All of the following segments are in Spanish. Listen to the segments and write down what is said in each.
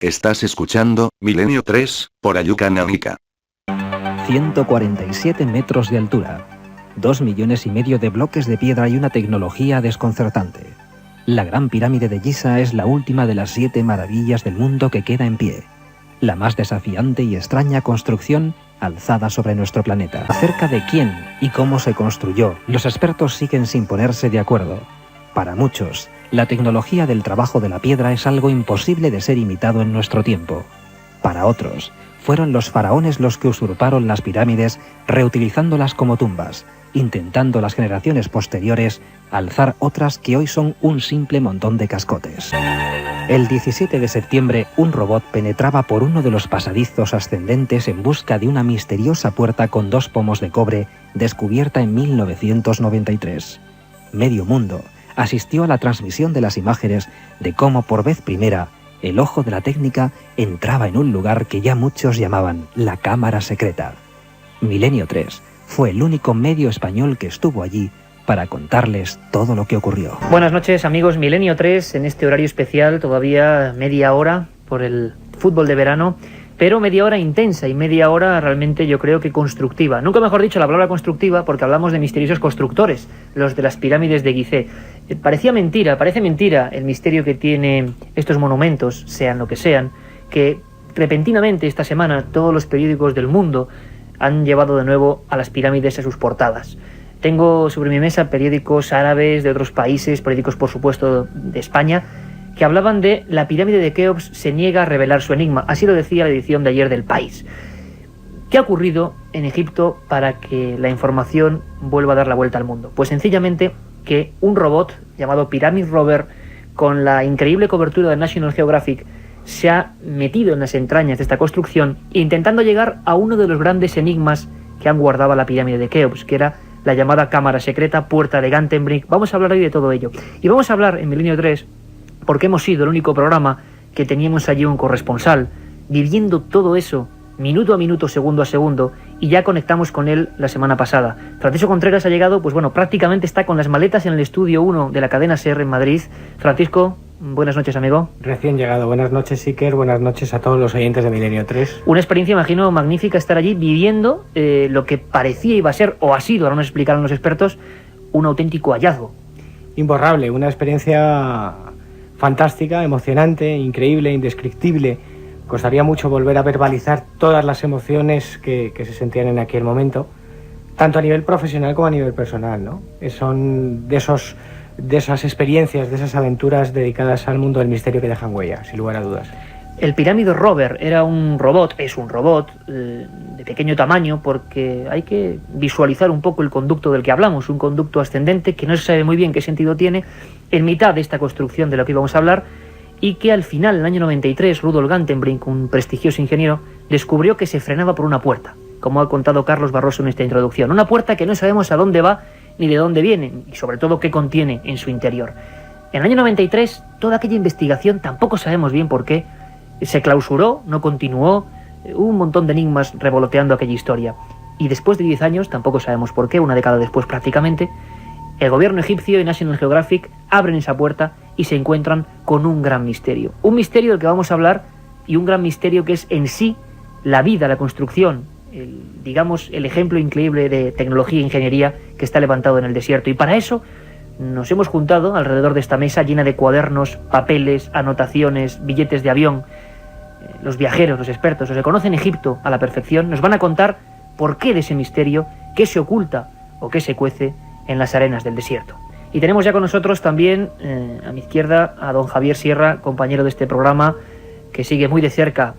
Estás escuchando Milenio 3, por Ayuka Nanika. 147 metros de altura, 2,5 millones de bloques de piedra y una tecnología desconcertante. La Gran Pirámide de Giza es la última de las 7 maravillas del mundo que queda en pie. La más desafiante y extraña construcción alzada sobre nuestro planeta. Acerca de quién y cómo se construyó, los expertos siguen sin ponerse de acuerdo. Para muchos, la tecnología del trabajo de la piedra es algo imposible de ser imitado en nuestro tiempo. Para otros, fueron los faraones los que usurparon las pirámides reutilizándolas como tumbas, intentando las generaciones posteriores alzar otras que hoy son un simple montón de cascotes. El 17 de septiembre, un robot penetraba por uno de los pasadizos ascendentes en busca de una misteriosa puerta con 2 pomos de cobre descubierta en 1993. Medio mundo asistió a la transmisión de las imágenes de cómo por vez primera el ojo de la técnica entraba en un lugar que ya muchos llamaban la cámara secreta. Milenio 3 fue el único medio español que estuvo allí para contarles todo lo que ocurrió. Buenas noches, amigos. Milenio 3 en este horario especial, todavía media hora por el fútbol de verano, pero media hora intensa y media hora realmente yo creo que constructiva. Nunca mejor dicho la palabra constructiva, porque hablamos de misteriosos constructores, los de las pirámides de Gizeh. Parece mentira el misterio que tiene estos monumentos, sean lo que sean, que repentinamente esta semana todos los periódicos del mundo han llevado de nuevo a las pirámides a sus portadas. Tengo sobre mi mesa periódicos árabes de otros países, periódicos por supuesto de España, que hablaban de la pirámide de Keops se niega a revelar su enigma. Así lo decía la edición de ayer del País. ¿Qué ha ocurrido en Egipto para que la información vuelva a dar la vuelta al mundo? Pues sencillamente que un robot llamado Pyramid Rover, con la increíble cobertura de National Geographic, se ha metido en las entrañas de esta construcción intentando llegar a uno de los grandes enigmas que han guardado la pirámide de Keops, que era la llamada cámara secreta, puerta de Gantenbrink. Vamos a hablar hoy de todo ello. Y vamos a hablar en Milenio 3 porque hemos sido el único programa que teníamos allí un corresponsal viviendo todo eso minuto a minuto, segundo a segundo, y ya conectamos con él la semana pasada. Francisco Contreras ha llegado, pues bueno, prácticamente está con las maletas en el estudio 1 de la cadena SER en Madrid. Francisco, buenas noches, amigo. Recién llegado. Buenas noches, Iker. Buenas noches a todos los oyentes de Milenio 3. Una experiencia, imagino, magnífica estar allí viviendo lo que parecía iba a ser, o ha sido, ahora nos explicaron los expertos, un auténtico hallazgo. Imborrable, una experiencia fantástica, emocionante, increíble, indescriptible. Costaría mucho volver a verbalizar todas las emociones que se sentían en aquel momento, tanto a nivel profesional como a nivel personal, ¿no? Son de esas experiencias, de esas aventuras dedicadas al mundo del misterio que dejan huella, sin lugar a dudas. El Pyramid Rover era un robot, es un robot de pequeño tamaño, porque hay que visualizar un poco el conducto del que hablamos, un conducto ascendente que no se sabe muy bien qué sentido tiene, en mitad de esta construcción de lo que íbamos a hablar, y que al final, en el año 93, Rudolf Gantenbrink, un prestigioso ingeniero, descubrió que se frenaba por una puerta, como ha contado Carlos Barroso en esta introducción. Una puerta que no sabemos a dónde va ni de dónde viene, y sobre todo qué contiene en su interior. En el año 93, toda aquella investigación, tampoco sabemos bien por qué, se clausuró, no continuó, hubo un montón de enigmas revoloteando aquella historia. Y después de 10 años, tampoco sabemos por qué, una década después prácticamente, el gobierno egipcio y National Geographic abren esa puerta y se encuentran con un gran misterio. Un misterio del que vamos a hablar, y un gran misterio que es en sí la vida, la construcción, el ejemplo increíble de tecnología e ingeniería que está levantado en el desierto. Y para eso nos hemos juntado alrededor de esta mesa llena de cuadernos, papeles, anotaciones, billetes de avión. Los viajeros, los expertos, los que conocen Egipto a la perfección, nos van a contar por qué de ese misterio, qué se oculta o qué se cuece en las arenas del desierto. Y tenemos ya con nosotros también, a mi izquierda, a don Javier Sierra, compañero de este programa, que sigue muy de cerca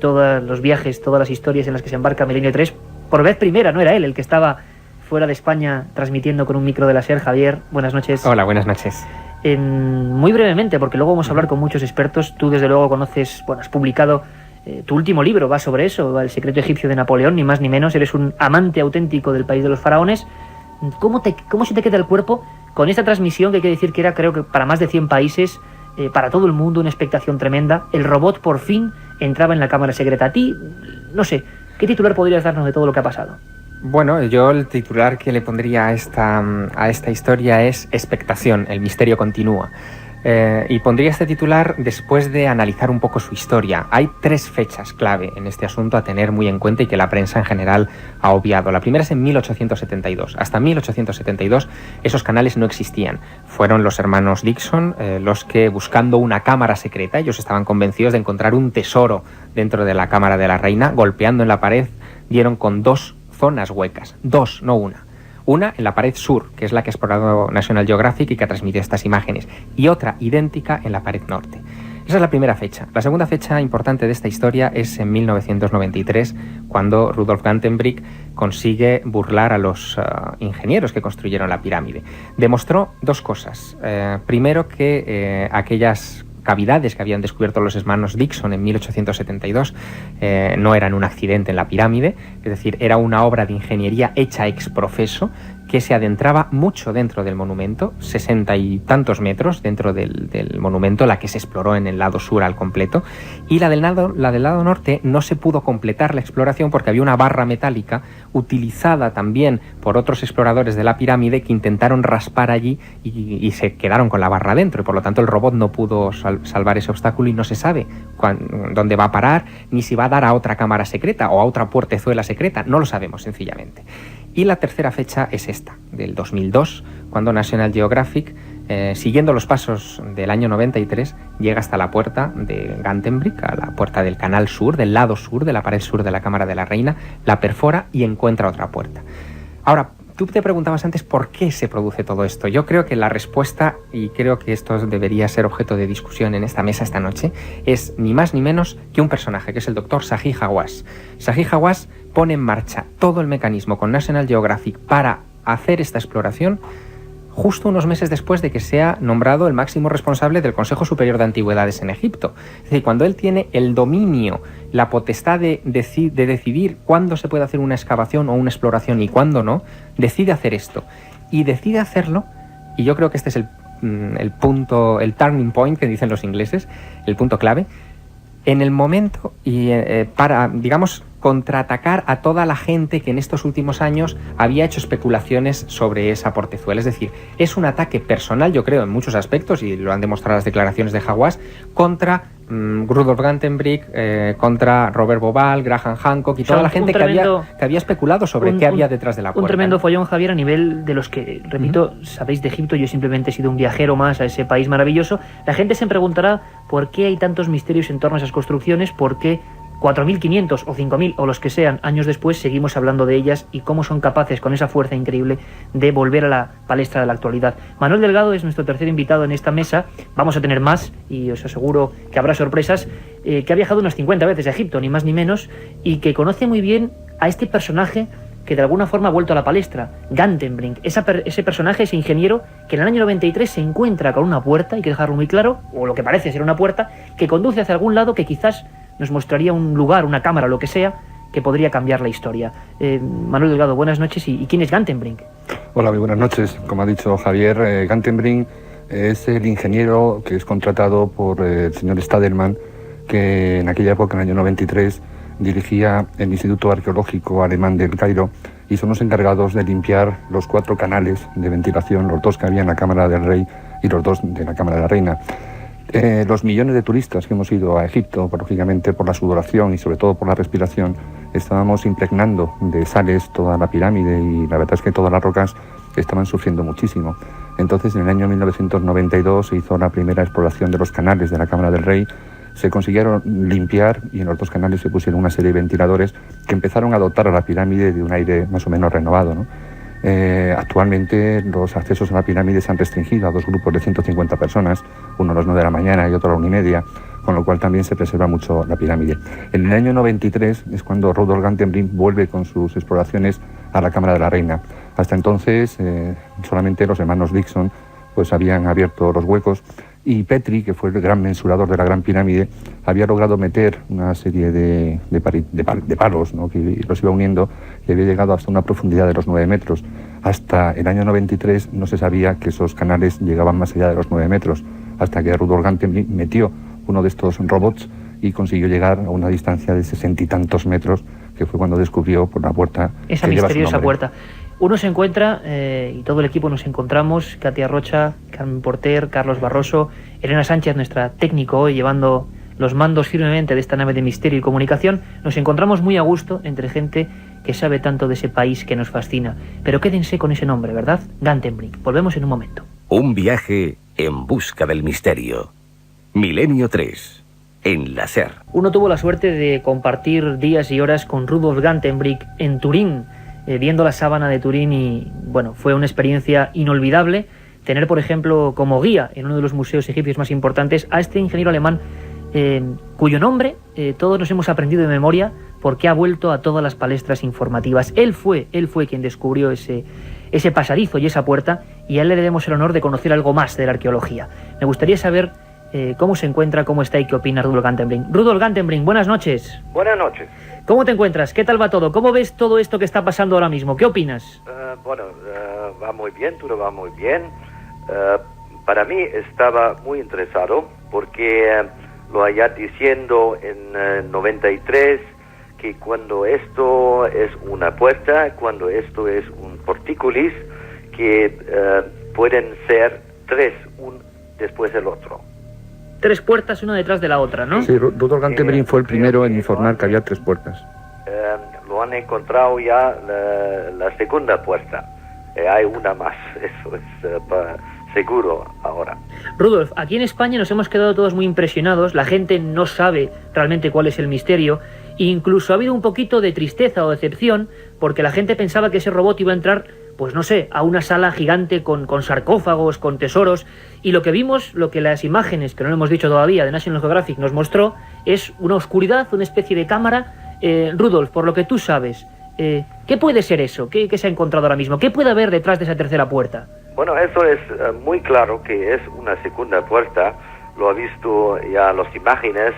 todos los viajes, todas las historias en las que se embarca Milenio 3. Por vez primera, no era él el que estaba fuera de España transmitiendo con un micro de la SER. Javier, buenas noches. Hola, buenas noches. Muy brevemente, porque luego vamos a hablar con muchos expertos. Tú desde luego conoces, has publicado tu último libro, va sobre eso, El secreto egipcio de Napoleón, ni más ni menos. Eres un amante auténtico del país de los faraones. ¿Cómo se te queda el cuerpo con esta transmisión, que hay que decir que era, creo que para más de 100 países, para todo el mundo, una expectación tremenda? El robot por fin entraba en la cámara secreta. A ti, no sé, ¿qué titular podrías darnos de todo lo que ha pasado? Bueno, yo el titular que le pondría a esta historia es expectación, el misterio continúa. Y pondría este titular después de analizar un poco su historia. Hay 3 fechas clave en este asunto a tener muy en cuenta y que la prensa en general ha obviado. La primera es en 1872. Hasta 1872 esos canales no existían. Fueron los hermanos Dixon los que, buscando una cámara secreta, ellos estaban convencidos de encontrar un tesoro dentro de la cámara de la reina, golpeando en la pared, dieron con 2 zonas huecas. 2, no una. Una en la pared sur, que es la que ha explorado National Geographic y que ha transmitido estas imágenes, y otra idéntica en la pared norte. Esa es la primera fecha. La segunda fecha importante de esta historia es en 1993, cuando Rudolf Gantenbrink consigue burlar a los ingenieros que construyeron la pirámide. Demostró 2 cosas. Primero, que aquellas cavidades que habían descubierto los hermanos Dixon en 1872 no eran un accidente en la pirámide, es decir, era una obra de ingeniería hecha ex profeso que se adentraba mucho dentro del monumento, 60 y tantos metros dentro del monumento, la que se exploró en el lado sur al completo, y la del lado norte no se pudo completar la exploración porque había una barra metálica utilizada también por otros exploradores de la pirámide que intentaron raspar allí y se quedaron con la barra dentro, y por lo tanto el robot no pudo salvar ese obstáculo y no se sabe dónde va a parar, ni si va a dar a otra cámara secreta o a otra puertezuela secreta, no lo sabemos sencillamente. Y la tercera fecha es esta, del 2002, cuando National Geographic, siguiendo los pasos del año 93, llega hasta la puerta de Gantenbrink, a la puerta del canal sur, del lado sur, de la pared sur de la Cámara de la Reina, la perfora y encuentra otra puerta. Ahora, tú te preguntabas antes por qué se produce todo esto. Yo creo que la respuesta, y creo que esto debería ser objeto de discusión en esta mesa esta noche, es ni más ni menos que un personaje, que es el doctor Zahi Hawass. Zahi Hawass pone en marcha todo el mecanismo con National Geographic para hacer esta exploración justo unos meses después de que sea nombrado el máximo responsable del Consejo Superior de Antigüedades en Egipto. Es decir, cuando él tiene el dominio, la potestad de decidir cuándo se puede hacer una excavación o una exploración y cuándo no, decide hacer esto. Y decide hacerlo, y yo creo que este es el punto, el turning point que dicen los ingleses, el punto clave, en el momento y para, digamos, contraatacar a toda la gente que en estos últimos años había hecho especulaciones sobre esa portezuela. Es decir, es un ataque personal, yo creo, en muchos aspectos, y lo han demostrado las declaraciones de Hawass, contra Rudolf Gantenbrink, contra Robert Bauval, Graham Hancock y toda la gente que había especulado sobre qué había detrás de la puerta. Un tremendo follón, Javier, a nivel de los que, repito, sabéis de Egipto, yo simplemente he sido un viajero más a ese país maravilloso. La gente se preguntará por qué hay tantos misterios en torno a esas construcciones, por qué 4.500 o 5.000 o los que sean años después seguimos hablando de ellas y cómo son capaces con esa fuerza increíble de volver a la palestra de la actualidad. Manuel Delgado es nuestro tercer invitado en esta mesa. Vamos a tener más y os aseguro que habrá sorpresas, que ha viajado unas 50 veces a Egipto, ni más ni menos, y que conoce muy bien a este personaje que de alguna forma ha vuelto a la palestra, Gantenbrink, ese personaje, ese ingeniero que en el año 93 se encuentra con una puerta, hay que dejarlo muy claro, o lo que parece ser una puerta, que conduce hacia algún lado que quizás nos mostraría un lugar, una cámara, lo que sea, que podría cambiar la historia. Manuel Delgado, buenas noches. ¿Y quién es Gantenbrink? Hola, muy buenas noches. Como ha dicho Javier, Gantenbrink es el ingeniero que es contratado por el señor Stadelmann, que en aquella época, en el año 93, dirigía el Instituto Arqueológico Alemán del Cairo, y son los encargados de limpiar los 4 canales de ventilación, los 2 que había en la Cámara del Rey y los 2 de la Cámara de la Reina. Los millones de turistas que hemos ido a Egipto, lógicamente por la sudoración y sobre todo por la respiración, estábamos impregnando de sales toda la pirámide, y la verdad es que todas las rocas estaban sufriendo muchísimo. Entonces, en el año 1992 se hizo la primera exploración de los canales de la Cámara del Rey. Se consiguieron limpiar y en los 2 canales se pusieron una serie de ventiladores que empezaron a dotar a la pirámide de un aire más o menos renovado, ¿no? Actualmente los accesos a la pirámide se han restringido a 2 grupos de 150 personas, uno a las 9 de la mañana y otro a la 1:30, con lo cual también se preserva mucho la pirámide. En el año 93 es cuando Rudolf Gantenbrink vuelve con sus exploraciones a la Cámara de la Reina. Hasta entonces solamente los hermanos Dixon pues habían abierto los huecos, y Petrie, que fue el gran mensurador de la Gran Pirámide, había logrado meter una serie de palos, ¿no?, que los iba uniendo, y había llegado hasta una profundidad de los 9 metros. Hasta el año 93 no se sabía que esos canales llegaban más allá de los 9 metros, hasta que Rudolf Gantenbrink metió uno de estos robots y consiguió llegar a una distancia de 60 y tantos metros, que fue cuando descubrió por la puerta esa que lleva su misteriosa nombre. puerta. Uno se encuentra, y todo el equipo nos encontramos, Katia Rocha, Carmen Porter, Carlos Barroso, Elena Sánchez, nuestra técnico hoy, llevando los mandos firmemente de esta nave de misterio y comunicación. Nos encontramos muy a gusto entre gente que sabe tanto de ese país que nos fascina. Pero quédense con ese nombre, ¿verdad? Gantenbrink. Volvemos en un momento. Un viaje en busca del misterio. Milenio 3, en la SER. Uno tuvo la suerte de compartir días y horas con Rudolf Gantenbrink en Turín, viendo la sábana de Turín, y bueno, fue una experiencia inolvidable tener, por ejemplo, como guía en uno de los museos egipcios más importantes a este ingeniero alemán cuyo nombre todos nos hemos aprendido de memoria porque ha vuelto a todas las palestras informativas. Él fue quien descubrió ese pasadizo y esa puerta, y a él le debemos el honor de conocer algo más de la arqueología. Me gustaría saber cómo se encuentra, cómo está y qué opina Rudolf Gantenbrink. Rudolf Gantenbrink, buenas noches. Buenas noches. ¿Cómo te encuentras? ¿Qué tal va todo? ¿Cómo ves todo esto que está pasando ahora mismo? ¿Qué opinas? Va muy bien, todo va muy bien. Para mí estaba muy interesado porque lo allá diciendo en 93 que cuando esto es una puerta, cuando esto es un portícolis, que pueden ser tres, un después del otro. Tres puertas, una detrás de la otra, ¿no? Sí, Rudolf Gantenbrink fue el primero en informar que había tres puertas. Lo han encontrado ya la segunda puerta. Hay una más, eso es seguro ahora. Rudolf, aquí en España nos hemos quedado todos muy impresionados. La gente no sabe realmente cuál es el misterio. Incluso ha habido un poquito de tristeza o decepción porque la gente pensaba que ese robot iba a entrar, pues no sé, a una sala gigante con sarcófagos, con tesoros, y lo que vimos, lo que las imágenes, que no lo hemos dicho todavía, de National Geographic nos mostró, es una oscuridad, una especie de cámara. Rudolf, por lo que tú sabes, ¿qué puede ser eso? ¿Qué se ha encontrado ahora mismo? ¿Qué puede haber detrás de esa tercera puerta? Bueno, eso es muy claro que es una segunda puerta. Lo ha visto ya las imágenes.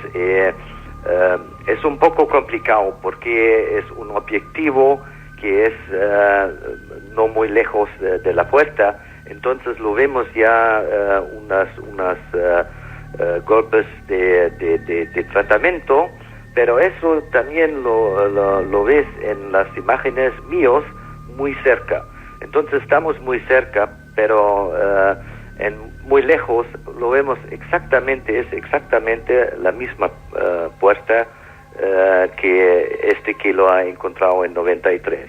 Es un poco complicado porque es un objetivo que es no muy lejos de la puerta. Entonces lo vemos ya unas golpes de tratamiento, pero eso también lo ves en las imágenes míos muy cerca. Entonces estamos muy cerca, pero muy lejos lo vemos exactamente, es exactamente la misma puerta que lo ha encontrado en 93.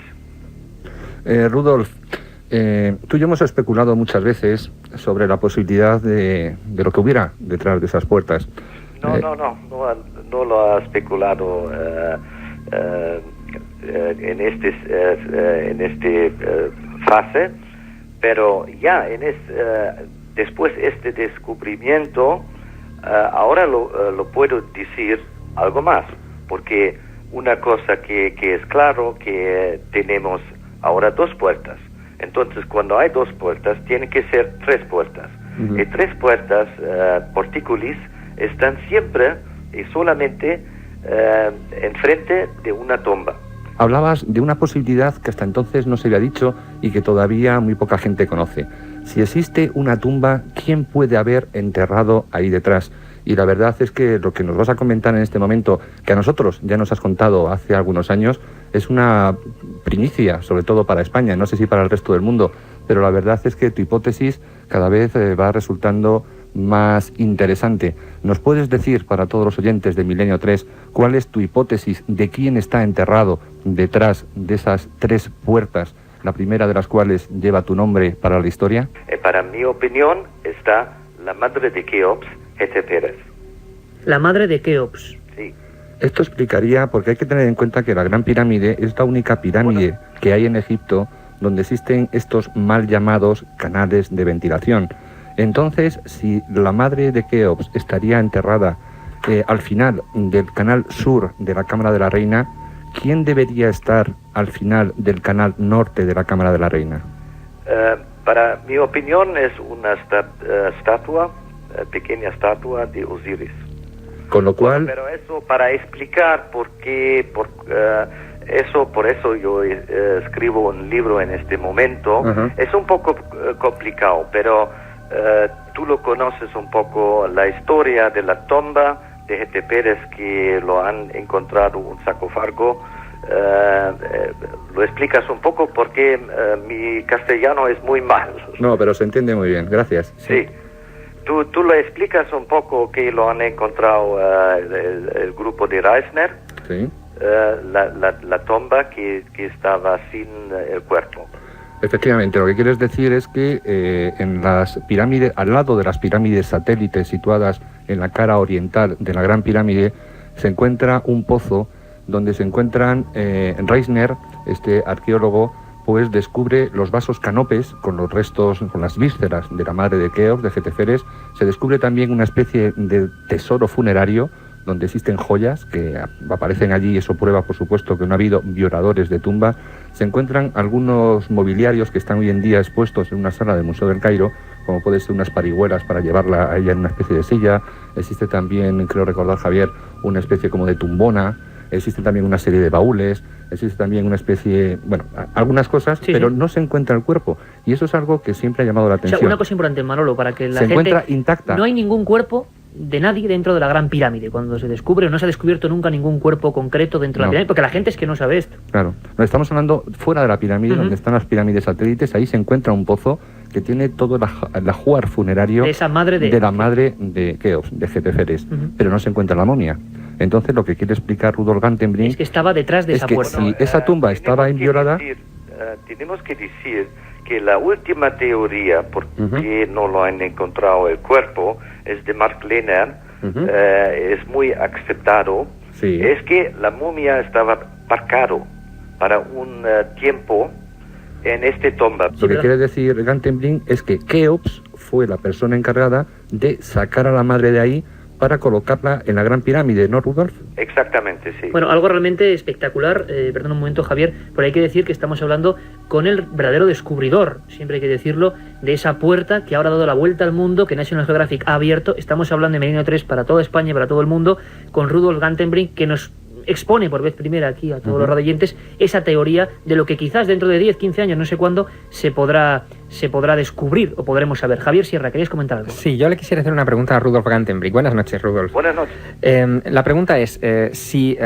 Rudolf, tú y yo hemos especulado muchas veces sobre la posibilidad de lo que hubiera detrás de esas puertas. No lo ha especulado en este fase, pero ya después este descubrimiento, ahora lo puedo decir algo más, porque una cosa que es claro, que tenemos ahora dos puertas. Entonces, cuando hay dos puertas, tiene que ser tres puertas. Uh-huh. Y tres puertas, portícolis, están siempre y solamente enfrente de una tumba. Hablabas de una posibilidad que hasta entonces no se había dicho y que todavía muy poca gente conoce. Si existe una tumba, ¿quién puede haber enterrado ahí detrás? Y la verdad es que lo que nos vas a comentar en este momento, que a nosotros ya nos has contado hace algunos años, es una primicia, sobre todo para España, no sé si para el resto del mundo, pero la verdad es que tu hipótesis cada vez va resultando más interesante. ¿Nos puedes decir, para todos los oyentes de Milenio 3, cuál es tu hipótesis de quién está enterrado detrás de esas tres puertas, la primera de las cuales lleva tu nombre para la historia? Para mi opinión está la madre de Keops, Hetepheres. La madre de Keops. Sí. Esto explicaría, porque hay que tener en cuenta que la Gran Pirámide es la única pirámide que hay en Egipto donde existen estos mal llamados canales de ventilación. Entonces, si la madre de Keops estaría enterrada al final del canal sur de la Cámara de la Reina, ¿quién debería estar al final del canal norte de la Cámara de la Reina? Para mi opinión es una pequeña estatua de Osiris. Con lo cual... Pero eso para explicar por eso yo escribo un libro en este momento. Uh-huh. Es un poco complicado, pero tú lo conoces un poco, la historia de la tumba de Hetepheres, que lo han encontrado un sarcófago ¿Lo explicas un poco? Porque mi castellano es muy mal. No, pero se entiende muy bien, gracias. Sí. ¿Tú lo explicas un poco que lo han encontrado el grupo de Reisner? Sí. La tumba que estaba sin el cuerpo. Efectivamente, lo que quieres decir es que en las pirámides, al lado de las pirámides satélites situadas en la cara oriental de la Gran Pirámide, se encuentra un pozo donde se encuentran Reisner, este arqueólogo, pues descubre los vasos canopes con los restos, con las vísceras de la madre de Keops, de Jeteferes. Se descubre también una especie de tesoro funerario donde existen joyas que aparecen allí, y eso prueba, por supuesto, que no ha habido violadores de tumba. Se encuentran algunos mobiliarios que están hoy en día expuestos en una sala del Museo del Cairo, como puede ser unas parihuelas para llevarla a ella en una especie de silla. Existe también, creo recordar, Javier, una especie como de tumbona. Existe también una serie de baúles, existe también una especie, bueno, algunas cosas, sí, pero sí, no se encuentra el cuerpo. Y eso es algo que siempre ha llamado la atención. O sea, una cosa importante, Manolo, para que la gente... Se encuentra intacta. No hay ningún cuerpo de nadie dentro de la Gran Pirámide. Cuando se descubre, no se ha descubierto nunca ningún cuerpo concreto dentro de la pirámide, porque la gente es que no sabe esto. Claro. No, estamos hablando fuera de la pirámide, donde están las pirámides satélites. Ahí se encuentra un pozo que tiene todo el ajuar funerario de esa madre de la madre de Keops, de Jeteferes, pero no se encuentra la momia. Entonces, lo que quiere explicar Rudolf Gantenbrink es que estaba detrás de esa puerta. Si esa tumba estaba inviolada... tenemos que decir que la última teoría, porque no lo han encontrado el cuerpo, es de Mark Lehner, es muy aceptado, sí, es que la momia estaba parcado para un tiempo en esta tumba. Lo que quiere decir Gantenbrink es que Keops fue la persona encargada de sacar a la madre de ahí para colocarla en la Gran Pirámide, ¿no, Rudolf? Exactamente, sí. Bueno, algo realmente espectacular, perdón un momento, Javier, pero hay que decir que estamos hablando con el verdadero descubridor, siempre hay que decirlo, de esa puerta que ahora ha dado la vuelta al mundo, que National Geographic ha abierto. Estamos hablando de Milenio 3 para toda España y para todo el mundo, con Rudolf Gantenbrink, que nos expone por vez primera aquí a todos los radioyentes esa teoría de lo que quizás dentro de 10, 15 años, no sé cuándo, se podrá descubrir o podremos saber. Javier Sierra, ¿querías comentar algo? Sí, yo le quisiera hacer una pregunta a Rudolf Gantenbrink. Buenas noches, Rudolf. Buenas noches. La pregunta es si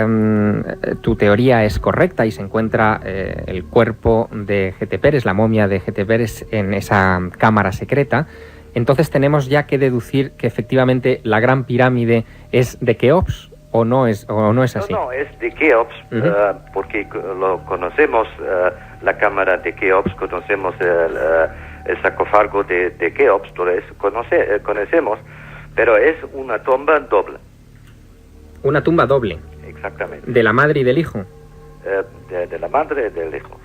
tu teoría es correcta y se encuentra el cuerpo de Jeteferes, la momia de Jeteferes, en esa cámara secreta. Entonces tenemos ya que deducir que efectivamente la Gran Pirámide es de Keops. ¿O no es así? No, es de Keops, porque lo conocemos, la cámara de Keops, conocemos el sarcófago de Keops, todo eso conocemos, pero es una tumba doble. ¿Una tumba doble? Exactamente. ¿De la madre y del hijo? De la madre y del hijo.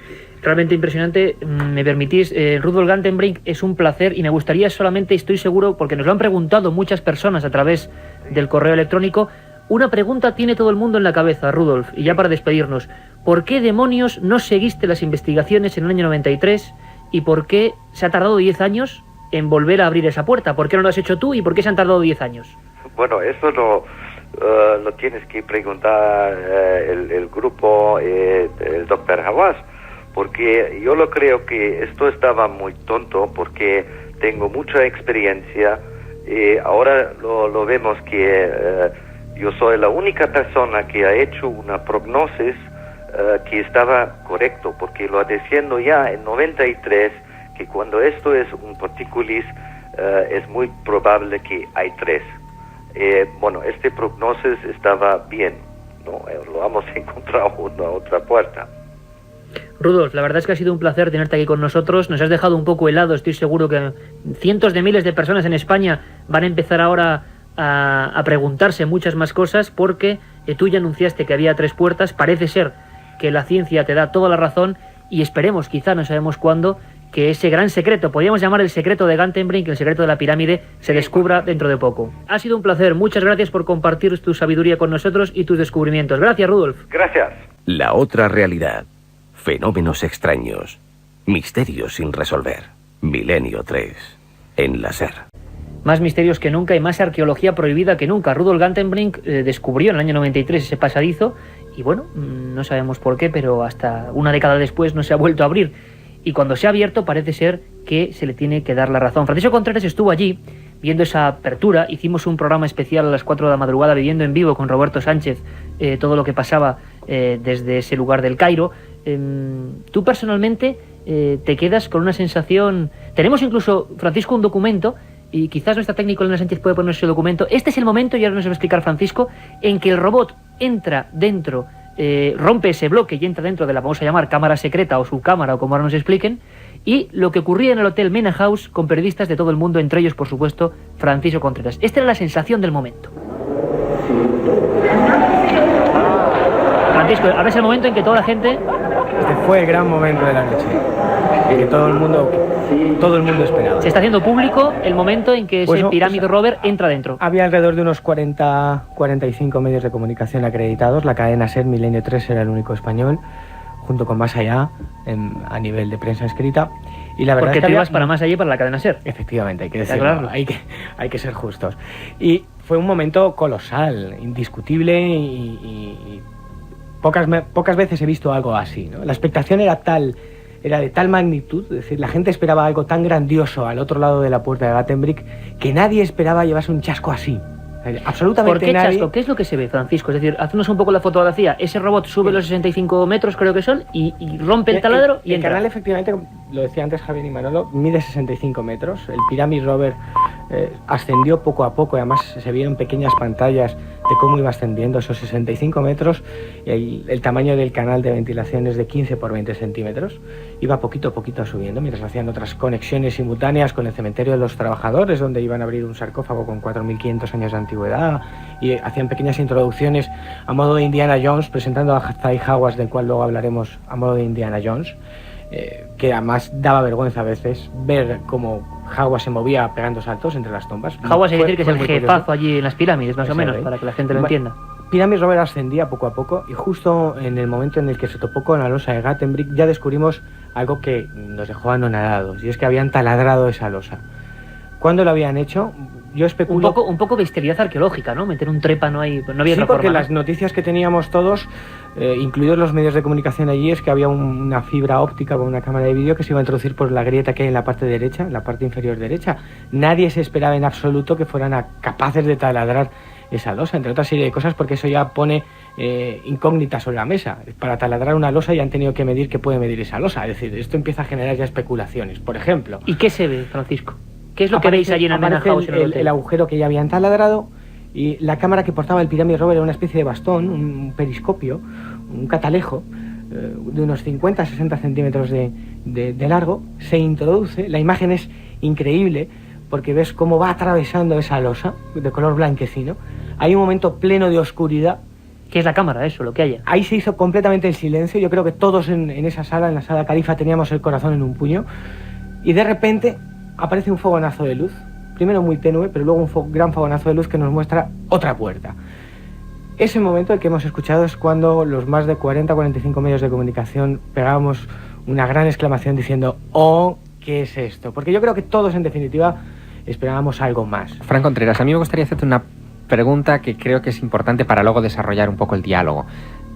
Realmente impresionante. Me permitís, Rudolf Gantenbrink, es un placer y me gustaría solamente, estoy seguro, porque nos lo han preguntado muchas personas a través del correo electrónico. Una pregunta tiene todo el mundo en la cabeza, Rudolf, y ya para despedirnos. ¿Por qué demonios no seguiste las investigaciones en el año 93 y por qué se ha tardado 10 años en volver a abrir esa puerta? ¿Por qué no lo has hecho tú y por qué se han tardado 10 años? Bueno, eso lo tienes que preguntar el grupo, el Dr. Hawass, porque yo lo creo que esto estaba muy tonto, porque tengo mucha experiencia y ahora lo vemos que... yo soy la única persona que ha hecho una prognosis que estaba correcto, porque lo diciendo ya en 93, que cuando esto es un particulis, es muy probable que hay 3. Bueno, este prognosis estaba bien, ¿no? Lo hemos encontrado una otra puerta. Rudolf, la verdad es que ha sido un placer tenerte aquí con nosotros. Nos has dejado un poco helado. Estoy seguro que cientos de miles de personas en España van a empezar ahora a preguntarse muchas más cosas, porque tú ya anunciaste que había 3 puertas. Parece ser que la ciencia te da toda la razón y esperemos, quizá no sabemos cuándo, que ese gran secreto, podríamos llamar el secreto de Gantenbrink, el secreto de la pirámide, se descubra dentro de poco. Ha sido un placer. Muchas gracias por compartir tu sabiduría con nosotros y tus descubrimientos. Gracias, Rudolf. Gracias. La otra realidad. Fenómenos extraños. Misterios sin resolver. Milenio 3. En la SER. Más misterios que nunca y más arqueología prohibida que nunca. Rudolf Gantenbrink descubrió en el año 93 ese pasadizo y bueno, no sabemos por qué, pero hasta una década después no se ha vuelto a abrir. Y cuando se ha abierto parece ser que se le tiene que dar la razón. Francisco Contreras estuvo allí viendo esa apertura. Hicimos un programa especial a las 4 de la madrugada, viviendo en vivo con Roberto Sánchez todo lo que pasaba desde ese lugar del Cairo. Tú personalmente te quedas con una sensación... Tenemos incluso, Francisco, un documento, y quizás nuestra técnico Elena Sánchez puede poner ese documento. Este es el momento, y ahora nos va a explicar Francisco, en que el robot entra dentro, rompe ese bloque y entra dentro de la, vamos a llamar, cámara secreta o subcámara, o como ahora nos expliquen, y lo que ocurría en el Hotel Mena House con periodistas de todo el mundo, entre ellos, por supuesto, Francisco Contreras. Esta era la sensación del momento. Francisco, ahora es el momento en que toda la gente... Este fue el gran momento de la noche, el que todo el mundo esperaba. Se está haciendo público el momento en que ese Pyramid Rover entra dentro. Había alrededor de unos 45 medios de comunicación acreditados. La cadena SER Milenio 3 era el único español, junto con Más Allá, a nivel de prensa escrita. Y la verdad porque es que tú ibas para Más Allá y para la cadena SER. Efectivamente, hay que decirlo, hay que ser justos. Y fue un momento colosal, indiscutible, y pocas veces he visto algo así, ¿no? La expectación era de tal magnitud, es decir, la gente esperaba algo tan grandioso al otro lado de la puerta de Gattenbrick que nadie esperaba llevarse un chasco así. Absolutamente ¿Por qué nadie. chasco? ¿Qué es lo que se ve, Francisco? Es decir, haznos un poco la fotografía. Ese robot sube los 65 metros, creo que son, y rompe el taladro y entra. El canal, efectivamente, lo decía antes Javier y Manolo, mide 65 metros. El Pyramid Rover ascendió poco a poco, y además se vieron pequeñas pantallas de cómo iba ascendiendo esos 65 metros. El tamaño del canal de ventilación es de 15 por 20 centímetros. Iba poquito a poquito subiendo, mientras hacían otras conexiones simultáneas con el cementerio de los trabajadores, donde iban a abrir un sarcófago con 4.500 años de antigüedad, y hacían pequeñas introducciones a modo de Indiana Jones, presentando a Zai Hawass, del cual luego hablaremos, a modo de Indiana Jones, que además daba vergüenza a veces ver cómo Hawass se movía pegando saltos entre las tumbas. Hawass, hay que decir que es el jefazo allí en las pirámides, más o menos, para que la gente lo entienda. Pyramid Rover ascendía poco a poco, y justo en el momento en el que se topó con la losa de Gattenbrick ya descubrimos algo que nos dejó anonadados, y es que habían taladrado esa losa. ¿Cuándo lo habían hecho? Yo especulo... Un poco bestialidad arqueológica, ¿no? Meter un trépano ahí, no había otra porque forma, ¿no? Las noticias que teníamos todos, incluidos los medios de comunicación allí, es que había una fibra óptica con una cámara de vídeo que se iba a introducir por la grieta que hay en la parte derecha, en la parte inferior derecha. Nadie se esperaba en absoluto que fueran capaces de taladrar esa losa, entre otra serie de cosas, porque eso ya pone incógnitas sobre la mesa. Para taladrar una losa ya han tenido que medir qué puede medir esa losa. Es decir, esto empieza a generar ya especulaciones. Por ejemplo... ¿Y qué se ve, Francisco? ¿Qué es lo que veis allí en el Mena House? El agujero que ya habían taladrado, y la cámara que portaba el Pyramid Rover era una especie de bastón, un periscopio, un catalejo de unos 50-60 centímetros de largo. Se introduce, la imagen es increíble porque ves cómo va atravesando esa losa de color blanquecino. Hay un momento pleno de oscuridad. ¿Qué es la cámara, eso, lo que haya? Ahí se hizo completamente el silencio. Yo creo que todos en esa sala, en la sala Califa, teníamos el corazón en un puño, y de repente aparece un fogonazo de luz, primero muy tenue, pero luego un gran fogonazo de luz que nos muestra otra puerta. Ese momento el que hemos escuchado es cuando los más de 40-45 medios de comunicación pegábamos una gran exclamación diciendo ¡oh, qué es esto! Porque yo creo que todos, en definitiva, esperábamos algo más. Fran Contreras, a mí me gustaría hacerte una pregunta que creo que es importante para luego desarrollar un poco el diálogo.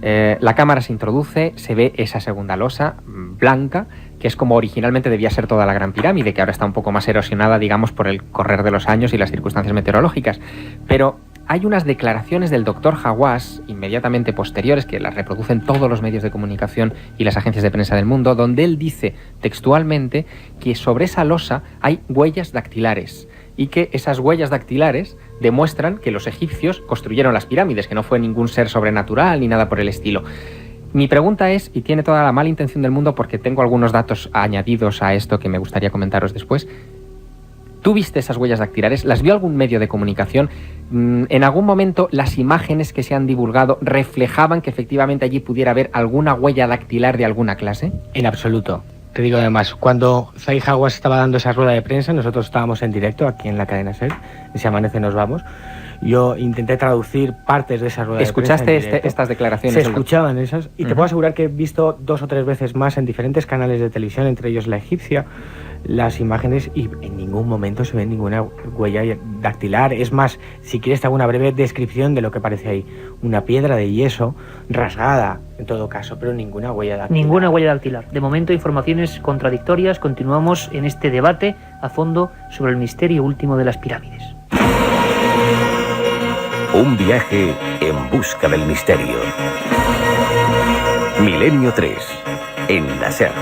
La cámara se introduce, se ve esa segunda losa blanca, que es como originalmente debía ser toda la Gran Pirámide, que ahora está un poco más erosionada, digamos, por el correr de los años y las circunstancias meteorológicas. Pero hay unas declaraciones del doctor Hawass, inmediatamente posteriores, que las reproducen todos los medios de comunicación y las agencias de prensa del mundo, donde él dice textualmente que sobre esa losa hay huellas dactilares, y que esas huellas dactilares demuestran que los egipcios construyeron las pirámides, que no fue ningún ser sobrenatural ni nada por el estilo. Mi pregunta es, y tiene toda la mala intención del mundo porque tengo algunos datos añadidos a esto que me gustaría comentaros después, ¿tú viste esas huellas dactilares? ¿Las vio algún medio de comunicación? ¿En algún momento las imágenes que se han divulgado reflejaban que efectivamente allí pudiera haber alguna huella dactilar de alguna clase? En absoluto. Te digo además, cuando Zai Hawass estaba dando esa rueda de prensa, nosotros estábamos en directo aquí en la cadena SER, ese Amanece Nos Vamos, Yo intenté traducir partes de esa rueda de prensa. ¿Escuchaste estas declaraciones? Se escuchaban esas, y te puedo asegurar que he visto 2 o 3 veces más en diferentes canales de televisión, entre ellos La Egipcia, las imágenes, y en ningún momento se ve ninguna huella dactilar. Es más, si quieres te hago una breve descripción de lo que parece ahí. Una piedra de yeso rasgada, en todo caso, pero ninguna huella dactilar. Ninguna huella dactilar. De momento, informaciones contradictorias. Continuamos en este debate a fondo sobre el misterio último de las pirámides. Un viaje en busca del misterio. Milenio 3, en la SER.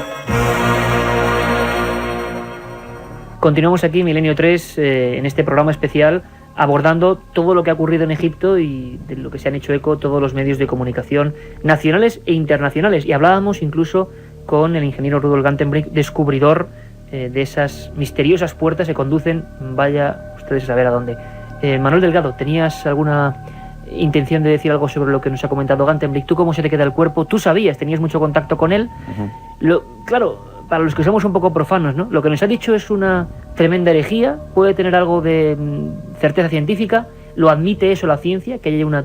Continuamos aquí, Milenio 3, en este programa especial, abordando todo lo que ha ocurrido en Egipto y de lo que se han hecho eco todos los medios de comunicación nacionales e internacionales. Y hablábamos incluso con el ingeniero Rudolf Gantenbrink, descubridor de esas misteriosas puertas que conducen, vaya ustedes a saber a dónde. Manuel Delgado, ¿tenías alguna intención de decir algo sobre lo que nos ha comentado Gantenbrink? ¿Tú cómo se te queda el cuerpo? ¿Tú sabías? ¿Tenías mucho contacto con él? Claro, para los que somos un poco profanos, ¿no? Lo que nos ha dicho es una tremenda herejía, puede tener algo de certeza científica, lo admite eso la ciencia, que haya una...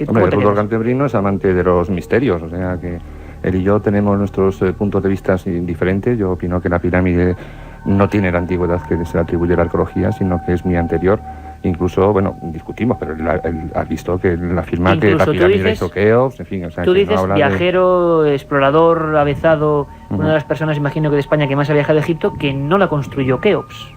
Hombre, Rudolf Gantenbrink no es amante de los misterios, o sea que él y yo tenemos nuestros puntos de vista diferentes. Yo opino que la pirámide no tiene la antigüedad que se le atribuye a la arqueología, sino que es muy anterior. Incluso, bueno, discutimos, pero él ha visto que él afirma que la pirámide la hizo Keops, en fin, o sea, tú que dices, no habla viajero, explorador, avezado, una de las personas, imagino que de España, que más ha viajado a Egipto, que no la construyó Keops.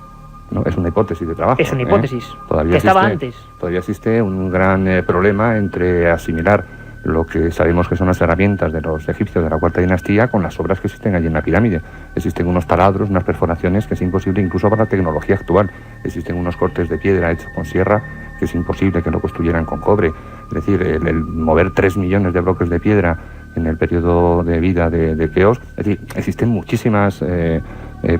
No, es una hipótesis de trabajo. Es una hipótesis, Todavía que estaba existe, antes. Todavía existe un gran problema entre asimilar lo que sabemos que son las herramientas de los egipcios de la Cuarta Dinastía con las obras que existen allí en la pirámide. Existen unos taladros, unas perforaciones que es imposible incluso para la tecnología actual. Existen unos cortes de piedra hechos con sierra que es imposible que lo construyeran con cobre. Es decir, el mover 3 millones de bloques de piedra en el periodo de vida de Keops. Es decir, existen muchísimas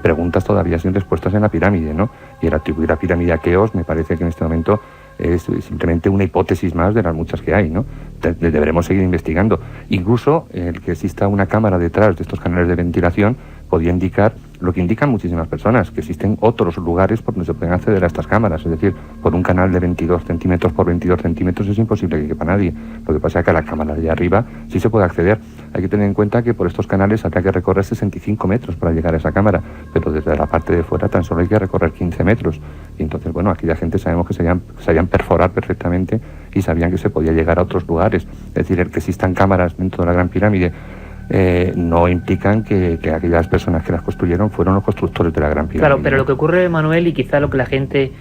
preguntas todavía sin respuestas en la pirámide, ¿no? Y el atribuir la pirámide a Keops me parece que en este momento es simplemente una hipótesis más de las muchas que hay, ¿no? Deberemos seguir investigando. Incluso el que exista una cámara detrás de estos canales de ventilación podría indicar lo que indican muchísimas personas, que existen otros lugares por donde se pueden acceder a estas cámaras. Es decir, por un canal de 22 centímetros por 22 centímetros es imposible que quepa nadie. Lo que pasa es que a la cámara de arriba sí se puede acceder. Hay que tener en cuenta que por estos canales habría que recorrer 65 metros para llegar a esa cámara, pero desde la parte de fuera tan solo hay que recorrer 15 metros. Y entonces, bueno, aquí la gente sabemos que sabían perforar perfectamente y sabían que se podía llegar a otros lugares. Es decir, el que existan cámaras dentro de la Gran Pirámide no implican que aquellas personas que las construyeron fueron los constructores de la Gran Pirámide. Claro, pero lo que ocurre, Manuel, y quizá lo que la gente,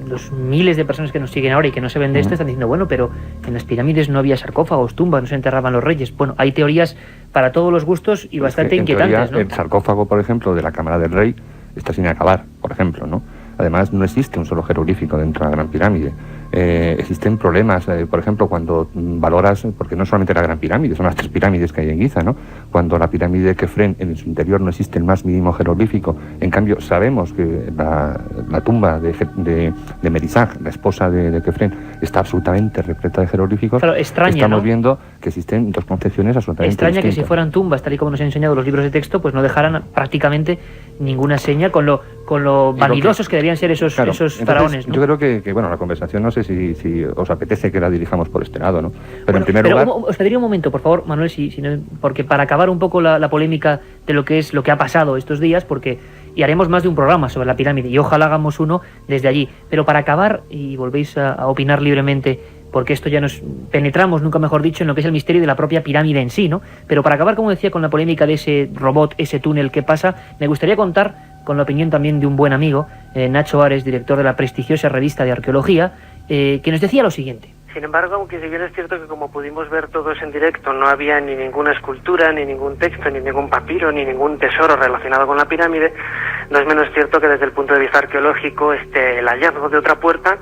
los miles de personas que nos siguen ahora y que no se ven de esto, están diciendo, bueno, pero en las pirámides no había sarcófagos, tumbas, no se enterraban los reyes. Bueno, hay teorías para todos los gustos y bastante inquietantes, teoría, ¿no? El sarcófago, por ejemplo, de la Cámara del Rey está sin acabar, por ejemplo, ¿no? Además, no existe un solo jeroglífico dentro de la Gran Pirámide. Existen problemas, por ejemplo, cuando valoras, porque no solamente la Gran Pirámide, son las 3 pirámides que hay en Giza, ¿no? Cuando la pirámide de Kefren, en su interior no existe el más mínimo jeroglífico. En cambio, sabemos que la tumba de Merizag, la esposa de Kefren, está absolutamente repleta de jeroglíficos. Claro, extraña, Estamos ¿no? viendo que existen 2 concepciones absolutamente Extraña distintas. que si fueran tumbas, tal y como nos han enseñado los libros de texto, pues no dejaran prácticamente ninguna seña con lo vanidosos que debían ser esos faraones, ¿no? Yo creo que bueno, la conversación, no sé si os apetece que la dirijamos por este lado, ¿no? Pero en primer lugar... Os pediría un momento, por favor, Manuel, porque para acabar un poco la polémica de lo que ha pasado estos días, y haremos más de un programa sobre la pirámide, y ojalá hagamos uno desde allí. Pero para acabar, y volvéis a opinar libremente, porque esto ya nos penetramos, nunca mejor dicho, en lo que es el misterio de la propia pirámide en sí, ¿no? Pero para acabar, como decía, con la polémica de ese robot, ese túnel que pasa, me gustaría contar con la opinión también de un buen amigo, Nacho Ares, director de la prestigiosa revista de arqueología, que nos decía lo siguiente. Sin embargo, aunque si bien es cierto que como pudimos ver todos en directo, no había ni ninguna escultura, ni ningún texto, ni ningún papiro, ni ningún tesoro relacionado con la pirámide, no es menos cierto que desde el punto de vista arqueológico el hallazgo de otra puerta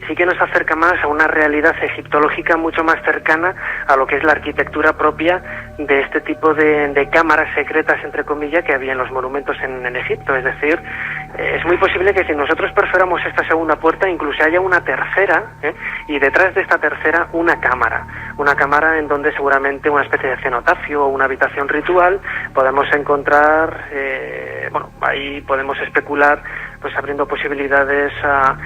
sí que nos acerca más a una realidad egiptológica mucho más cercana a lo que es la arquitectura propia de este tipo de cámaras secretas, entre comillas, que había en los monumentos en Egipto. Es decir, es muy posible que si nosotros perforamos esta segunda puerta incluso haya una tercera, y detrás de esta tercera una cámara en donde seguramente una especie de cenotafio o una habitación ritual podemos encontrar, ahí podemos especular pues abriendo posibilidades a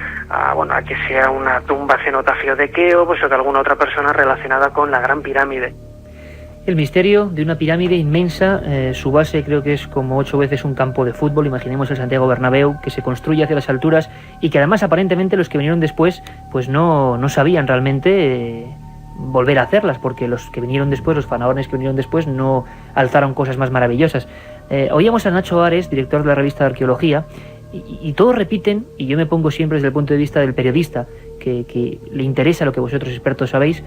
que sea una tumba cenotafio de Keops o de alguna otra persona relacionada con la Gran Pirámide. El misterio de una pirámide inmensa, su base creo que es como 8 veces un campo de fútbol, imaginemos el Santiago Bernabéu, que se construye hacia las alturas y que además aparentemente los que vinieron después pues no sabían realmente volver a hacerlas, porque los que vinieron después, los faraones que vinieron después, no alzaron cosas más maravillosas. Oíamos a Nacho Ares, director de la revista de Arqueología, y todos repiten, y yo me pongo siempre desde el punto de vista del periodista, que le interesa lo que vosotros expertos sabéis,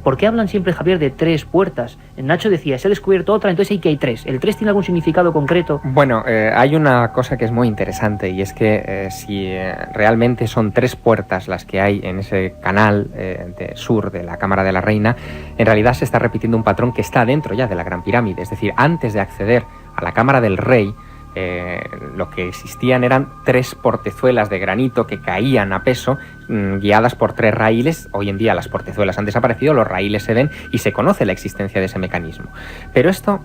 ¿por qué hablan siempre, Javier, de 3 puertas? Nacho decía, se ha descubierto otra, entonces sí que hay 3. ¿El 3 tiene algún significado concreto? Bueno, hay una cosa que es muy interesante, y es que si realmente son 3 puertas las que hay en ese canal sur de la Cámara de la Reina, en realidad se está repitiendo un patrón que está dentro ya de la Gran Pirámide. Es decir, antes de acceder a la Cámara del Rey, lo que existían eran 3 portezuelas de granito que caían a peso, guiadas por 3 raíles. Hoy en día las portezuelas han desaparecido, los raíles se ven y se conoce la existencia de ese mecanismo. Pero esto,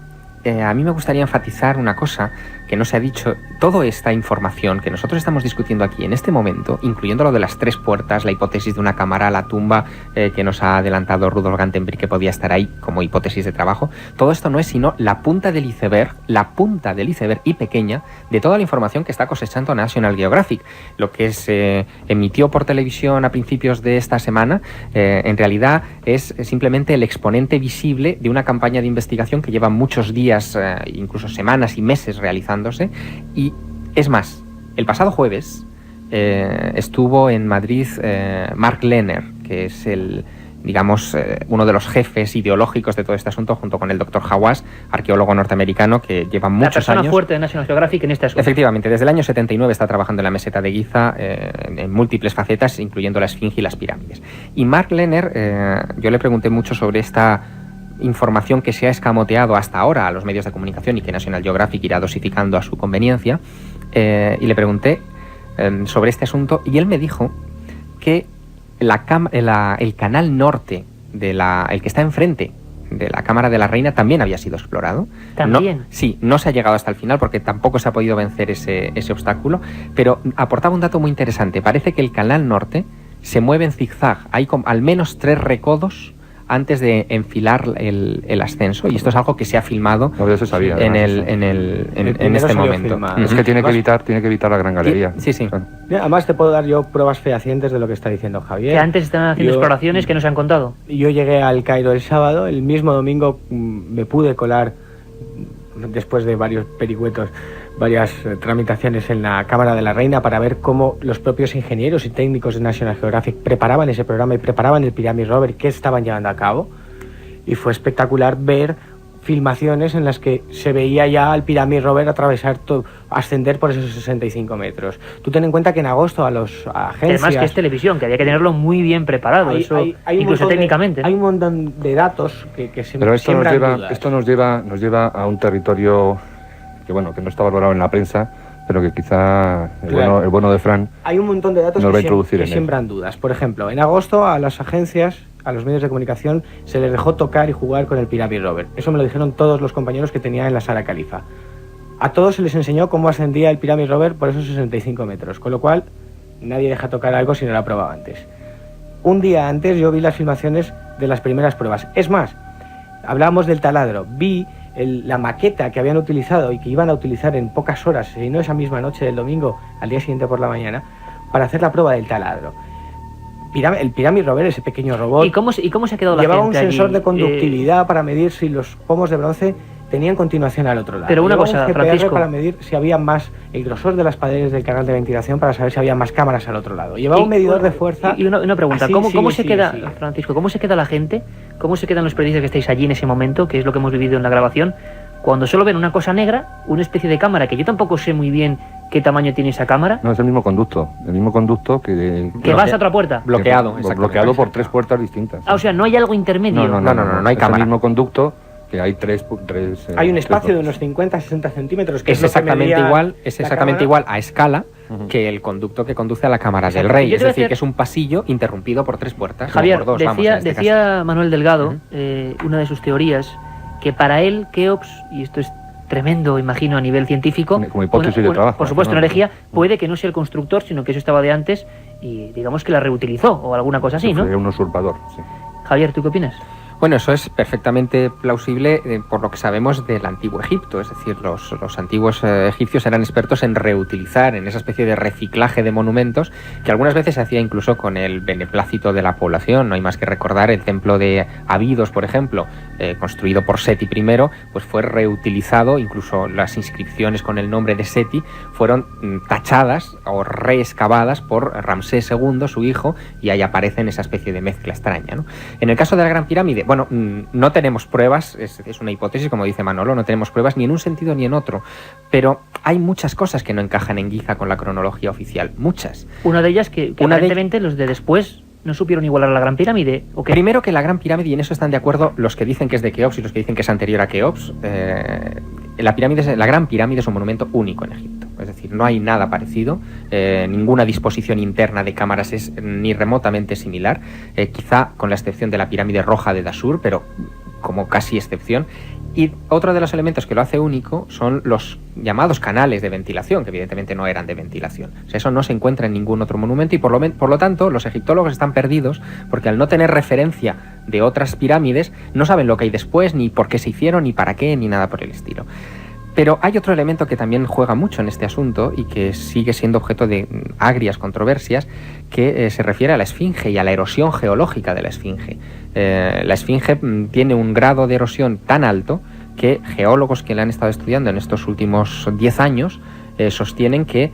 a mí me gustaría enfatizar una cosa que no se ha dicho. Toda esta información que nosotros estamos discutiendo aquí en este momento, incluyendo lo de las 3 puertas, la hipótesis de una cámara, la tumba que nos ha adelantado Rudolf Gantenbrink, que podía estar ahí como hipótesis de trabajo, todo esto no es sino la punta del iceberg y pequeña de toda la información que está cosechando National Geographic. Lo que se emitió por televisión a principios de esta semana, en realidad es simplemente el exponente visible de una campaña de investigación que lleva muchos días, incluso semanas y meses realizándose. Y es más, el pasado jueves estuvo en Madrid Mark Lehner, que es uno de los jefes ideológicos de todo este asunto, junto con el Dr. Hawass, arqueólogo norteamericano que lleva muchos años... La persona fuerte de National Geographic en este asunto. Efectivamente, desde el año 79 está trabajando en la meseta de Giza en múltiples facetas, incluyendo la Esfinge y las pirámides. Y Mark Lehner, yo le pregunté mucho sobre esta información que se ha escamoteado hasta ahora a los medios de comunicación y que National Geographic irá dosificando a su conveniencia, y le pregunté sobre este asunto, y él me dijo que el canal norte, el que está enfrente de la Cámara de la Reina, también había sido explorado. ¿También? No se ha llegado hasta el final porque tampoco se ha podido vencer ese obstáculo, pero aportaba un dato muy interesante. Parece que el canal norte se mueve en zigzag. Hay al menos 3 recodos antes de enfilar el ascenso, y esto es algo que se ha filmado en este momento. Es que tiene que evitar la Gran Galería. Sí, sí. Además te puedo dar yo pruebas fehacientes de lo que está diciendo Javier. Que antes estaban haciendo exploraciones que nos han contado. Yo llegué al Cairo el sábado, el mismo domingo me pude colar, después de varios pericuetos, varias tramitaciones en la Cámara de la Reina, para ver cómo los propios ingenieros y técnicos de National Geographic preparaban ese programa y preparaban el Pyramid Rover que estaban llevando a cabo. Y fue espectacular ver filmaciones en las que se veía ya al Pyramid Rover ascender por esos 65 metros. Tú ten en cuenta que en agosto a las agencias... Además que es televisión, que había que tenerlo muy bien preparado, incluso técnicamente. Hay un montón de datos que se Pero esto nos lleva a un territorio que no está valorado en la prensa, pero que quizá el bueno de Fran hay un montón de datos nos va a introducir que siembran dudas. Por ejemplo, en agosto a las agencias, a los medios de comunicación, se les dejó tocar y jugar con el Pyramid Rover. Eso me lo dijeron todos los compañeros que tenía en la sala Califa. A todos se les enseñó cómo ascendía el Pyramid Rover por esos 65 metros, con lo cual nadie deja tocar algo si no lo ha probado antes. Un día antes yo vi las filmaciones de las primeras pruebas. Es más, hablábamos del taladro. Vi la maqueta que habían utilizado y que iban a utilizar en pocas horas, si no esa misma noche del domingo, al día siguiente por la mañana, para hacer la prueba del taladro. El Pyramid Rover, ese pequeño robot... ¿Y cómo se ha quedado la gente llevaba un sensor allí? De conductividad para medir si los pomos de bronce tenían continuación al otro lado. Pero una cosa, un GPR Francisco, para medir si había más, el grosor de las paredes del canal de ventilación, para saber si había más cámaras al otro lado. Llevaba un medidor de fuerza... Y una pregunta, ¿cómo se queda, Francisco, cómo se queda la gente? ¿Cómo se quedan los periodistas que estáis allí en ese momento, que es lo que hemos vivido en la grabación, cuando solo ven una cosa negra, una especie de cámara, que yo tampoco sé muy bien qué tamaño tiene esa cámara? No, es el mismo conducto que vas a otra puerta. Bloqueado por 3 puertas distintas. O sea, no hay algo intermedio. No hay cámara. Es el mismo conducto, que hay tres hay un espacio de unos 50-60 centímetros que es exactamente igual a escala que el conducto que conduce a la Cámara del Rey. Es decir, que es un pasillo interrumpido por 3 puertas. Javier, por 2, decía Manuel Delgado, una de sus teorías, que para él Keops, y esto es tremendo, imagino, a nivel científico. Como hipótesis de trabajo. Por supuesto, una herejía. Puede que no sea el constructor, sino que eso estaba de antes y digamos que la reutilizó o alguna cosa así, ¿no? Fue un usurpador, sí. Javier, ¿tú qué opinas? Bueno, eso es perfectamente plausible por lo que sabemos del antiguo Egipto, es decir, los antiguos egipcios eran expertos en reutilizar, en esa especie de reciclaje de monumentos, que algunas veces se hacía incluso con el beneplácito de la población. No hay más que recordar el templo de Abidos, por ejemplo, construido por Seti I, pues fue reutilizado, incluso las inscripciones con el nombre de Seti fueron tachadas o reexcavadas por Ramsés II, su hijo, y ahí aparece esa especie de mezcla extraña, ¿no? En el caso de la Gran Pirámide, bueno, no tenemos pruebas, es una hipótesis, como dice Manolo, no tenemos pruebas ni en un sentido ni en otro, pero hay muchas cosas que no encajan en Giza con la cronología oficial, muchas. Una de ellas que aparentemente los de después no supieron igualar a la Gran Pirámide, ¿o qué? Primero que la Gran Pirámide, y en eso están de acuerdo los que dicen que es de Keops y los que dicen que es anterior a Keops, la Gran Pirámide es un monumento único en Egipto. Es decir, no hay nada parecido, ninguna disposición interna de cámaras es ni remotamente similar, quizá con la excepción de la pirámide roja de Dashur, pero como casi excepción. Y otro de los elementos que lo hace único son los llamados canales de ventilación, que evidentemente no eran de ventilación. O sea, eso no se encuentra en ningún otro monumento y por lo tanto los egiptólogos están perdidos porque al no tener referencia de otras pirámides no saben lo que hay después, ni por qué se hicieron, ni para qué, ni nada por el estilo. Pero hay otro elemento que también juega mucho en este asunto y que sigue siendo objeto de agrias controversias, que se refiere a la Esfinge y a la erosión geológica de la Esfinge. La Esfinge tiene un grado de erosión tan alto que geólogos que la han estado estudiando en estos últimos 10 años sostienen que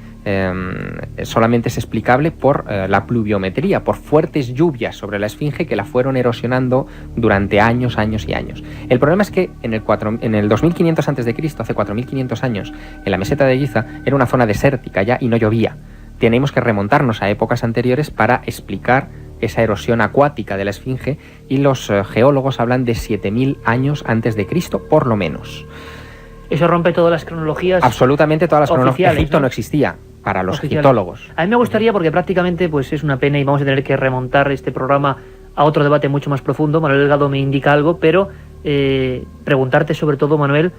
solamente es explicable por la pluviometría, por fuertes lluvias sobre la Esfinge que la fueron erosionando durante años y años. El problema es que en el 2500 a.C., hace 4500 años, en la meseta de Giza era una zona desértica ya y no llovía. Tenemos que remontarnos a épocas anteriores para explicar esa erosión acuática de la Esfinge y los geólogos hablan de 7000 años antes de Cristo, por lo menos. Eso rompe todas las cronologías. Absolutamente todas las cronologías. Egipto no existía para los egiptólogos. A mí me gustaría, porque prácticamente pues es una pena y vamos a tener que remontar este programa a otro debate mucho más profundo. Manuel Delgado me indica algo, pero preguntarte sobre todo, Manuel,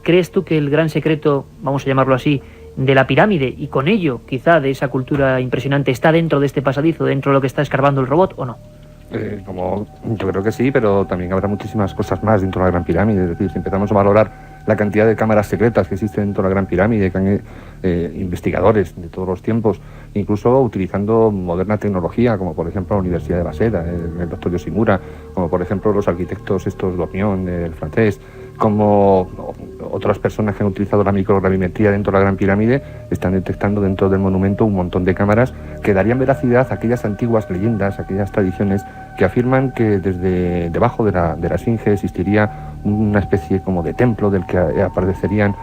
¿crees tú que el gran secreto, vamos a llamarlo así, de la pirámide y con ello quizá de esa cultura impresionante está dentro de este pasadizo, dentro de lo que está escarbando el robot o no? Yo creo que sí, pero también habrá muchísimas cosas más dentro de la Gran Pirámide. Es decir, si empezamos a valorar la cantidad de cámaras secretas que existen dentro de la Gran Pirámide, que han investigadores de todos los tiempos, incluso utilizando moderna tecnología, como por ejemplo la Universidad de Waseda, el doctor Yoshimura, como por ejemplo los arquitectos Dopion, el francés, como otras personas que han utilizado la microgravimetría dentro de la Gran Pirámide, están detectando dentro del monumento un montón de cámaras que darían veracidad a aquellas antiguas leyendas, a aquellas tradiciones que afirman que desde debajo de la Esfinge existiría una especie como de templo del que aparecerían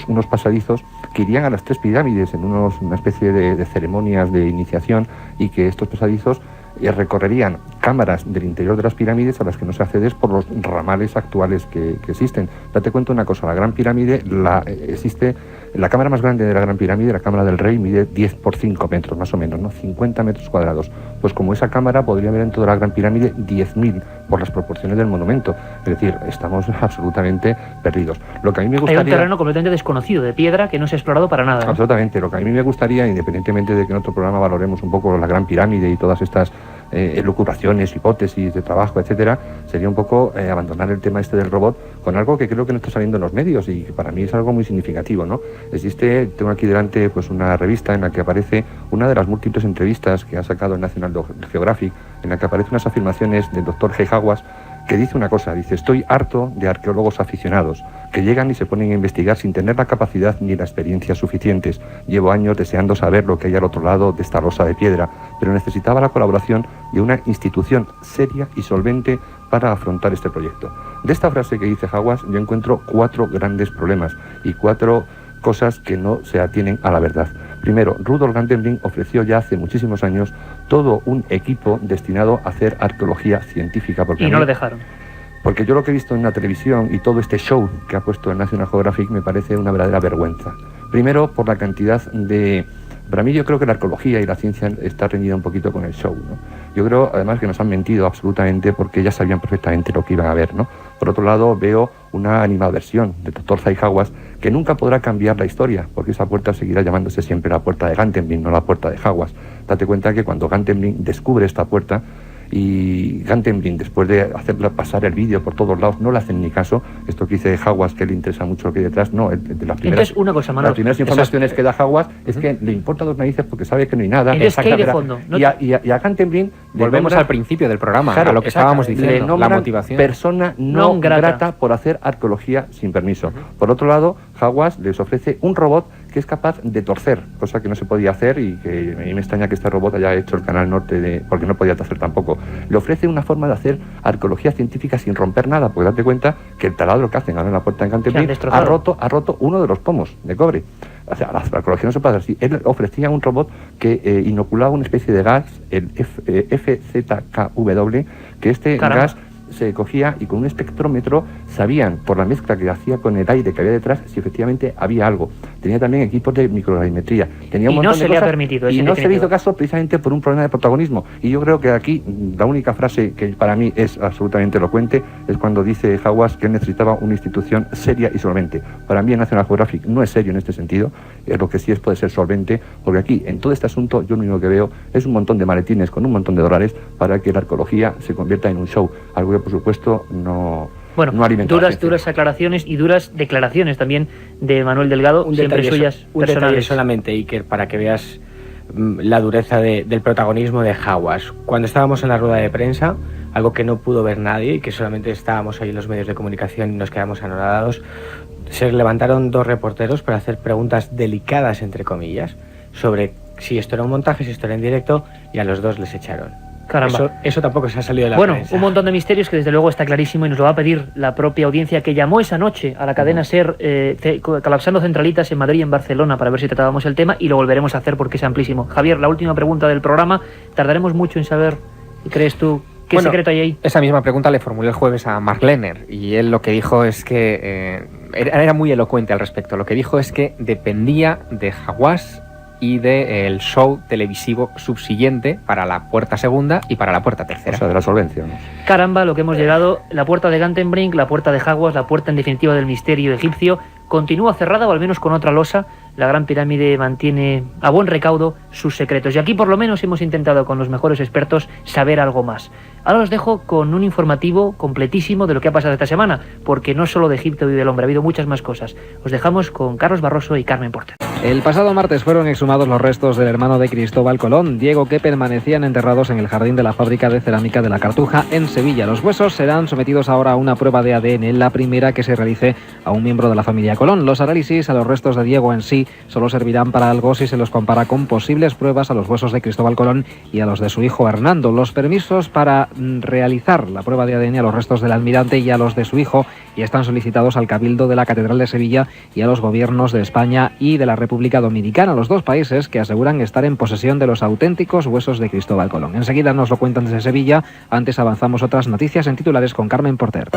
unos pasadizos que irían a las 3 pirámides en una especie de ceremonias de iniciación, y que estos pasadizos recorrerían cámaras del interior de las pirámides a las que no se accede por los ramales actuales que existen. Date cuenta una cosa, la Gran Pirámide, la cámara más grande de la Gran Pirámide, la Cámara del Rey, mide 10 por 5 metros más o menos, ¿no? 50 metros cuadrados. Pues como esa cámara podría haber en toda la Gran Pirámide 10.000 por las proporciones del monumento. Es decir, estamos absolutamente perdidos. Lo que a mí me gustaría... Hay un terreno completamente desconocido, de piedra, que no se ha explorado para nada, ¿no? Absolutamente. Lo que a mí me gustaría, independientemente de que en otro programa valoremos un poco la Gran Pirámide y todas estas elucubraciones, hipótesis de trabajo, etcétera, sería un poco abandonar el tema este del robot con algo que creo que no está saliendo en los medios y que para mí es algo muy significativo, ¿no? Tengo aquí delante pues una revista en la que aparece una de las múltiples entrevistas que ha sacado el National Geographic, en la que aparecen unas afirmaciones del doctor G. Hawass, que dice una cosa, dice: estoy harto de arqueólogos aficionados que llegan y se ponen a investigar sin tener la capacidad ni la experiencia suficientes. Llevo años deseando saber lo que hay al otro lado de esta losa de piedra, pero necesitaba la colaboración de una institución seria y solvente para afrontar este proyecto. De esta frase que dice Hawass yo encuentro 4 grandes problemas y 4 cosas que no se atienen a la verdad. Primero, Rudolf Gantenbrink ofreció ya hace muchísimos años todo un equipo destinado a hacer arqueología científica. Y no lo dejaron. Porque yo lo que he visto en la televisión y todo este show que ha puesto el National Geographic me parece una verdadera vergüenza. Primero, por la cantidad de... Para mí yo creo que la arqueología y la ciencia está reñida un poquito con el show, ¿no? Yo creo además que nos han mentido absolutamente porque ya sabían perfectamente lo que iban a ver, ¿no? Por otro lado, veo una animadversión de Torza y Hawass que nunca podrá cambiar la historia, porque esa puerta seguirá llamándose siempre la puerta de Gantenbrink, no la puerta de Hawass. Date cuenta que cuando Gantenbrink descubre esta puerta, y Gantenbrink, después de hacerla pasar el vídeo por todos lados, no le hacen ni caso. Esto que dice Hawass, que le interesa mucho lo que hay detrás, no. De las primeras, entonces, una cosa, Manuel, las primeras informaciones que da Hawass es que le importa dos narices porque sabe que no hay nada. Entonces, ¿qué hay de fondo? ¿No? Y a Gantenbrink volvemos al principio del programa, claro, a lo que estábamos diciendo, la motivación. Persona no grata por hacer arqueología sin permiso. Por otro lado, Hawass les ofrece un robot que es capaz de torcer, cosa que no se podía hacer, y que a mí me extraña que este robot haya hecho el Canal Norte, porque no podía hacer tampoco. Le ofrece una forma de hacer arqueología científica sin romper nada, porque date cuenta que el taladro que hacen ahora en la puerta de Gantenbrink ha roto uno de los pomos de cobre. O sea, la arqueología no se puede hacer así. Él ofrecía un robot que inoculaba una especie de gas, el FZKW, que este gas se cogía y con un espectrómetro sabían, por la mezcla que hacía con el aire que había detrás, si efectivamente había algo. Tenía también equipos de microgravimetría. Tenía un montón de cosas, le ha permitido. Y no se le hizo caso precisamente por un problema de protagonismo. Y yo creo que aquí la única frase que para mí es absolutamente elocuente es cuando dice Hawass que él necesitaba una institución seria y solvente. Para mí el National Geographic no es serio en este sentido, lo que sí puede ser solvente, porque aquí en todo este asunto yo lo único que veo es un montón de maletines con un montón de dólares para que la arqueología se convierta en un show, algo que por supuesto no alimenta. Duras aclaraciones y duras declaraciones también de Manuel Delgado, siempre suyas personales. Detalle solamente, Iker, para que veas la dureza del protagonismo de Hawass. Cuando estábamos en la rueda de prensa, algo que no pudo ver nadie y que solamente estábamos ahí en los medios de comunicación y nos quedamos anonadados, se levantaron dos reporteros para hacer preguntas delicadas, entre comillas, sobre si esto era un montaje, si esto era en directo, y a los dos les echaron. Caramba. Eso tampoco se ha salido de la prensa. Un montón de misterios que desde luego está clarísimo y nos lo va a pedir la propia audiencia que llamó esa noche a la cadena SER colapsando centralitas en Madrid y en Barcelona para ver si tratábamos el tema, y lo volveremos a hacer porque es amplísimo. Javier, la última pregunta del programa. Tardaremos mucho en saber, ¿crees tú, qué secreto hay ahí? Esa misma pregunta le formulé el jueves a Mark Lehner y él lo que dijo es que era muy elocuente al respecto. Lo que dijo es que dependía de Hawass y del show televisivo subsiguiente para la puerta segunda y para la puerta tercera. O sea, de la solvencia, ¿no? Caramba, lo que hemos llegado, la puerta de Gantenbrink, la puerta de Hawass, la puerta en definitiva del misterio egipcio, continúa cerrada, o al menos con otra losa. La Gran Pirámide mantiene a buen recaudo sus secretos. Y aquí por lo menos hemos intentado con los mejores expertos saber algo más. Ahora os dejo con un informativo completísimo de lo que ha pasado esta semana, porque no solo de Egipto vive el hombre, ha habido muchas más cosas. Os dejamos con Carlos Barroso y Carmen Porter. El pasado martes fueron exhumados los restos del hermano de Cristóbal Colón, Diego, que permanecían enterrados en el jardín de la fábrica de cerámica de la Cartuja, en Sevilla. Los huesos serán sometidos ahora a una prueba de ADN, la primera que se realice a un miembro de la familia Colón. Los análisis a los restos de Diego en sí solo servirán para algo si se los compara con posibles pruebas a los huesos de Cristóbal Colón y a los de su hijo Hernando. Los permisos para realizar la prueba de ADN a los restos del almirante y a los de su hijo ya están solicitados al Cabildo de la Catedral de Sevilla y a los gobiernos de España y de la República Dominicana, los dos países que aseguran estar en posesión de los auténticos huesos de Cristóbal Colón. Enseguida nos lo cuentan desde Sevilla. Antes avanzamos otras noticias en titulares con Carmen Porter.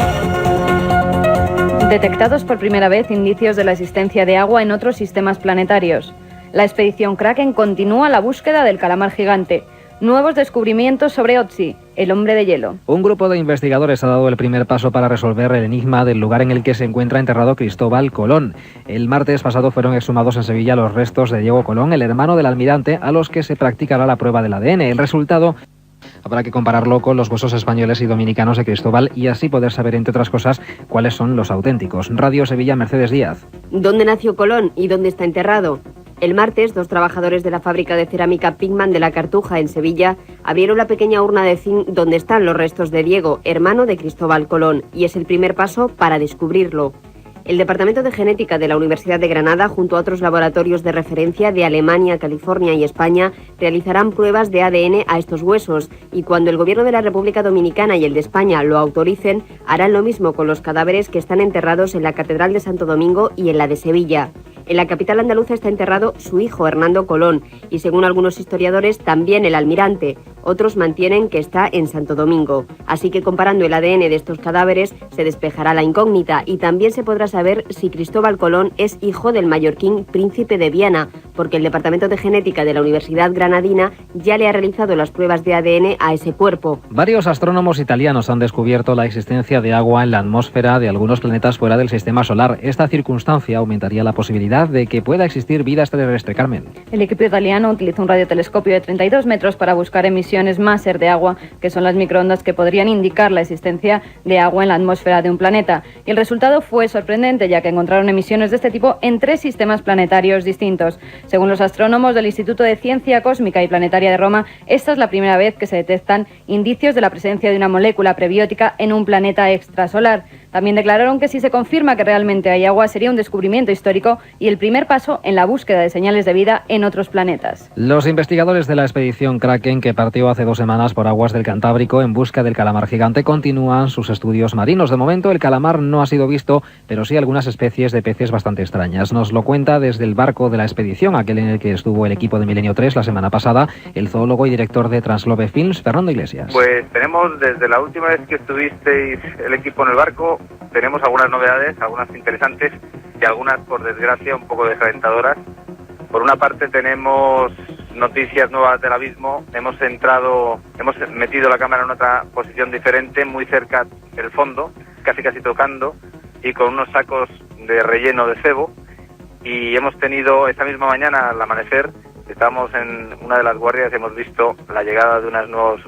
Detectados por primera vez indicios de la existencia de agua en otros sistemas planetarios. La expedición Kraken continúa la búsqueda del calamar gigante. Nuevos descubrimientos sobre Otzi, el hombre de hielo. Un grupo de investigadores ha dado el primer paso para resolver el enigma del lugar en el que se encuentra enterrado Cristóbal Colón. El martes pasado fueron exhumados en Sevilla los restos de Diego Colón, el hermano del almirante, a los que se practicará la prueba del ADN. El resultado habrá que compararlo con los huesos españoles y dominicanos de Cristóbal y así poder saber, entre otras cosas, cuáles son los auténticos. Radio Sevilla, Mercedes Díaz. ¿Dónde nació Colón y dónde está enterrado? El martes, dos trabajadores de la fábrica de cerámica Pigman de la Cartuja, en Sevilla, abrieron la pequeña urna de zinc donde están los restos de Diego, hermano de Cristóbal Colón, y es el primer paso para descubrirlo. El Departamento de Genética de la Universidad de Granada, junto a otros laboratorios de referencia de Alemania, California y España, realizarán pruebas de ADN a estos huesos y cuando el Gobierno de la República Dominicana y el de España lo autoricen, harán lo mismo con los cadáveres que están enterrados en la Catedral de Santo Domingo y en la de Sevilla. En la capital andaluza está enterrado su hijo, Hernando Colón, y según algunos historiadores, también el almirante. Otros mantienen que está en Santo Domingo. Así que comparando el ADN de estos cadáveres, se despejará la incógnita y también se podrá saber si Cristóbal Colón es hijo del mallorquín príncipe de Viana, porque el Departamento de Genética de la Universidad Granadina ya le ha realizado las pruebas de ADN a ese cuerpo. Varios astrónomos italianos han descubierto la existencia de agua en la atmósfera de algunos planetas fuera del sistema solar. Esta circunstancia aumentaría la posibilidad de que pueda existir vida extraterrestre. Carmen. El equipo italiano utilizó un radiotelescopio de 32 metros para buscar emisiones máser de agua, que son las microondas que podrían indicar la existencia de agua en la atmósfera de un planeta. Y el resultado fue sorprendente, ya que encontraron emisiones de este tipo en 3 sistemas planetarios distintos. Según los astrónomos del Instituto de Ciencia Cósmica y Planetaria de Roma, esta es la primera vez que se detectan indicios de la presencia de una molécula prebiótica en un planeta extrasolar. También declararon que si se confirma que realmente hay agua, sería un descubrimiento histórico y el primer paso en la búsqueda de señales de vida en otros planetas. Los investigadores de la expedición Kraken, que partió hace 2 semanas por aguas del Cantábrico en busca del calamar gigante, continúan sus estudios marinos. De momento el calamar no ha sido visto, pero sí algunas especies de peces bastante extrañas. Nos lo cuenta desde el barco de la expedición, aquel en el que estuvo el equipo de Milenio 3 la semana pasada, el zoólogo y director de Translove Films, Fernando Iglesias. Pues tenemos, desde la última vez que estuvisteis el equipo en el barco, tenemos algunas novedades, algunas interesantes y algunas, por desgracia, un poco desalentadoras. Por una parte tenemos noticias nuevas del abismo, hemos metido la cámara en otra posición diferente, muy cerca del fondo, casi tocando, y con unos sacos de relleno de cebo, y hemos tenido esta misma mañana al amanecer, estábamos en una de las guardias y hemos visto la llegada de un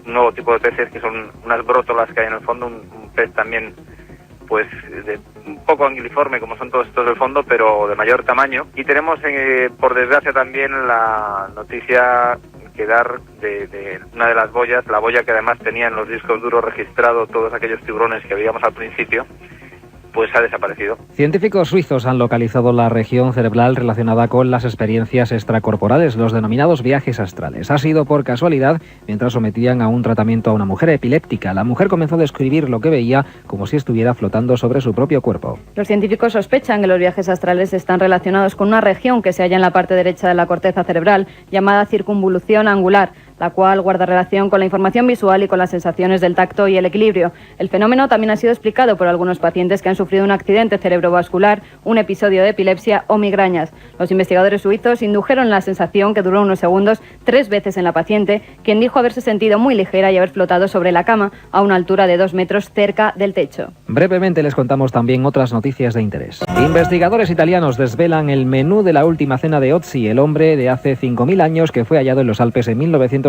nuevo tipo de peces, que son unas brótolas que hay en el fondo, un pez también pues un poco anguiliforme como son todos estos del fondo, pero de mayor tamaño. Y tenemos por desgracia también la noticia que dar de una de las boyas, la boya que además tenía en los discos duros registrado todos aquellos tiburones que veíamos al principio, pues ha desaparecido. Científicos suizos han localizado la región cerebral relacionada con las experiencias extracorporales, los denominados viajes astrales. Ha sido por casualidad mientras sometían a un tratamiento a una mujer epiléptica. La mujer comenzó a describir lo que veía como si estuviera flotando sobre su propio cuerpo. Los científicos sospechan que los viajes astrales están relacionados con una región que se halla en la parte derecha de la corteza cerebral, llamada circunvolución angular, la cual guarda relación con la información visual y con las sensaciones del tacto y el equilibrio. El fenómeno también ha sido explicado por algunos pacientes que han sufrido un accidente cerebrovascular, un episodio de epilepsia o migrañas. Los investigadores suizos indujeron la sensación, que duró unos segundos, 3 veces en la paciente, quien dijo haberse sentido muy ligera y haber flotado sobre la cama a una altura de 2 metros cerca del techo. Brevemente les contamos también otras noticias de interés. Investigadores italianos desvelan el menú de la última cena de Ötzi, el hombre de hace 5.000 años que fue hallado en los Alpes en 1991.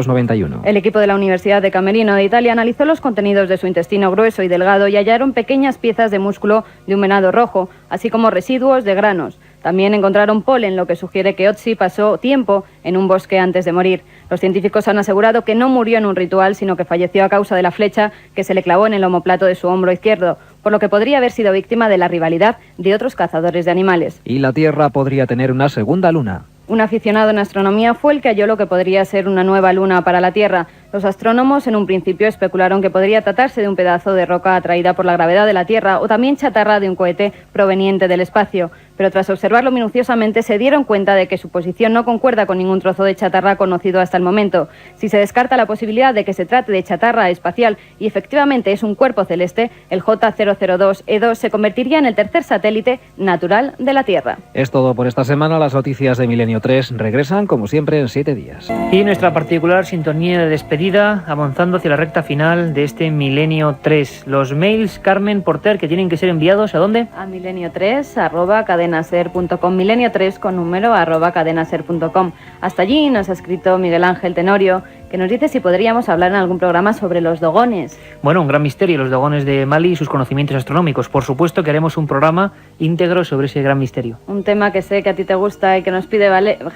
El equipo de la Universidad de Camerino de Italia analizó los contenidos de su intestino grueso y delgado y hallaron pequeñas piezas de músculo de un venado rojo, así como residuos de granos. También encontraron polen, lo que sugiere que Ötzi pasó tiempo en un bosque antes de morir. Los científicos han asegurado que no murió en un ritual, sino que falleció a causa de la flecha que se le clavó en el omoplato de su hombro izquierdo, por lo que podría haber sido víctima de la rivalidad de otros cazadores de animales. Y la Tierra podría tener una segunda luna. Un aficionado en astronomía fue el que halló lo que podría ser una nueva luna para la Tierra. Los astrónomos en un principio especularon que podría tratarse de un pedazo de roca atraída por la gravedad de la Tierra o también chatarra de un cohete proveniente del espacio. Pero tras observarlo minuciosamente se dieron cuenta de que su posición no concuerda con ningún trozo de chatarra conocido hasta el momento. Si se descarta la posibilidad de que se trate de chatarra espacial y efectivamente es un cuerpo celeste, el J002E2 se convertiría en el tercer satélite natural de la Tierra. Es todo por esta semana. Las noticias de Milenio 3 regresan como siempre en 7 días. Y nuestra particular sintonía de despedida, avanzando hacia la recta final de este Milenio 3. Los mails, Carmen Porter, que tienen que ser enviados ¿a dónde? A milenio3@cadenaser.com, milenio3 con número @cadenaser.com. Hasta allí nos ha escrito Miguel Ángel Tenorio, que nos dice si podríamos hablar en algún programa sobre los dogones. Bueno, un gran misterio, los dogones de Mali y sus conocimientos astronómicos. Por supuesto que haremos un programa íntegro sobre ese gran misterio. Un tema que sé que a ti te gusta y que nos pide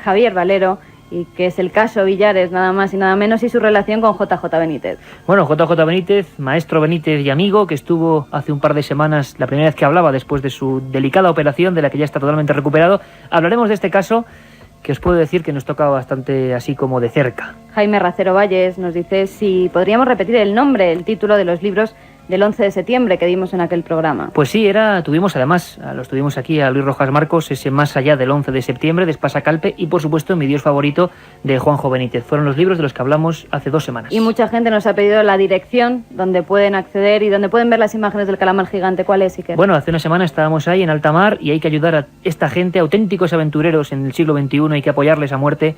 Javier Valero, y que es el caso Villares, nada más y nada menos, y su relación con JJ Benítez. Bueno, JJ Benítez, maestro Benítez y amigo, que estuvo hace un par de semanas, la primera vez que hablaba después de su delicada operación, de la que ya está totalmente recuperado. Hablaremos de este caso, que os puedo decir que nos toca bastante así como de cerca. Jaime Racero Valles nos dice si podríamos repetir el nombre, el título de los libros del 11 de septiembre que dimos en aquel programa. Pues sí, tuvimos además, los tuvimos aquí a Luis Rojas Marcos, ese Más allá del 11 de septiembre de Espasa Calpe y por supuesto mi Dios favorito de Juanjo Benítez. Fueron los libros de los que hablamos hace 2 semanas. Y mucha gente nos ha pedido la dirección donde pueden acceder y donde pueden ver las imágenes del calamar gigante. ¿Cuál es, Iker? Bueno, hace una semana estábamos ahí en alta mar y hay que ayudar a esta gente, auténticos aventureros en el siglo XXI, hay que apoyarles a muerte.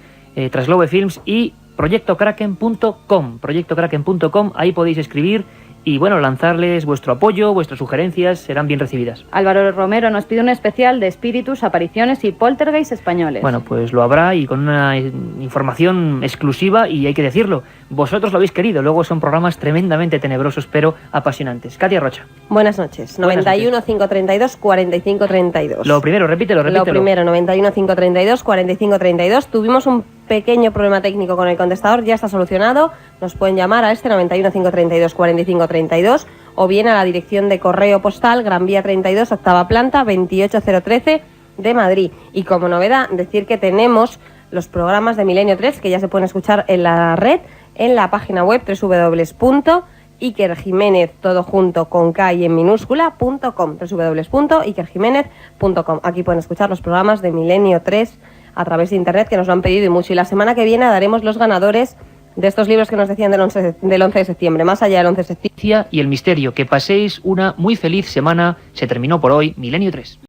Traslobe Films y proyectokraken.com, ahí podéis escribir y bueno, lanzarles vuestro apoyo, vuestras sugerencias, serán bien recibidas. Álvaro Romero nos pide un especial de espíritus, apariciones y poltergeist españoles. Bueno, pues lo habrá y con una información exclusiva y hay que decirlo, vosotros lo habéis querido, luego son programas tremendamente tenebrosos pero apasionantes. Katia Rocha. Buenas noches, 91 532 45 32. Lo primero, repítelo. Lo primero, 91 532 45 32. Tuvimos un pequeño problema técnico con el contestador, ya está solucionado. Nos pueden llamar a este 91 532 45 32 o bien a la dirección de correo postal Gran Vía 32, octava planta, 28013 de Madrid. Y como novedad, decir que tenemos los programas de Milenio 3 que ya se pueden escuchar en la red, en la página web www.ikerjimenez, todo junto con K y en minúscula.com, www.ikerjimenez.com. Aquí pueden escuchar los programas de Milenio 3 a través de internet, que nos lo han pedido y mucho. Y la semana que viene daremos los ganadores de estos libros que nos decían del 11 de septiembre, Más allá del 11 de septiembre. Y el misterio. Que paséis una muy feliz semana. Se terminó por hoy Milenio 3.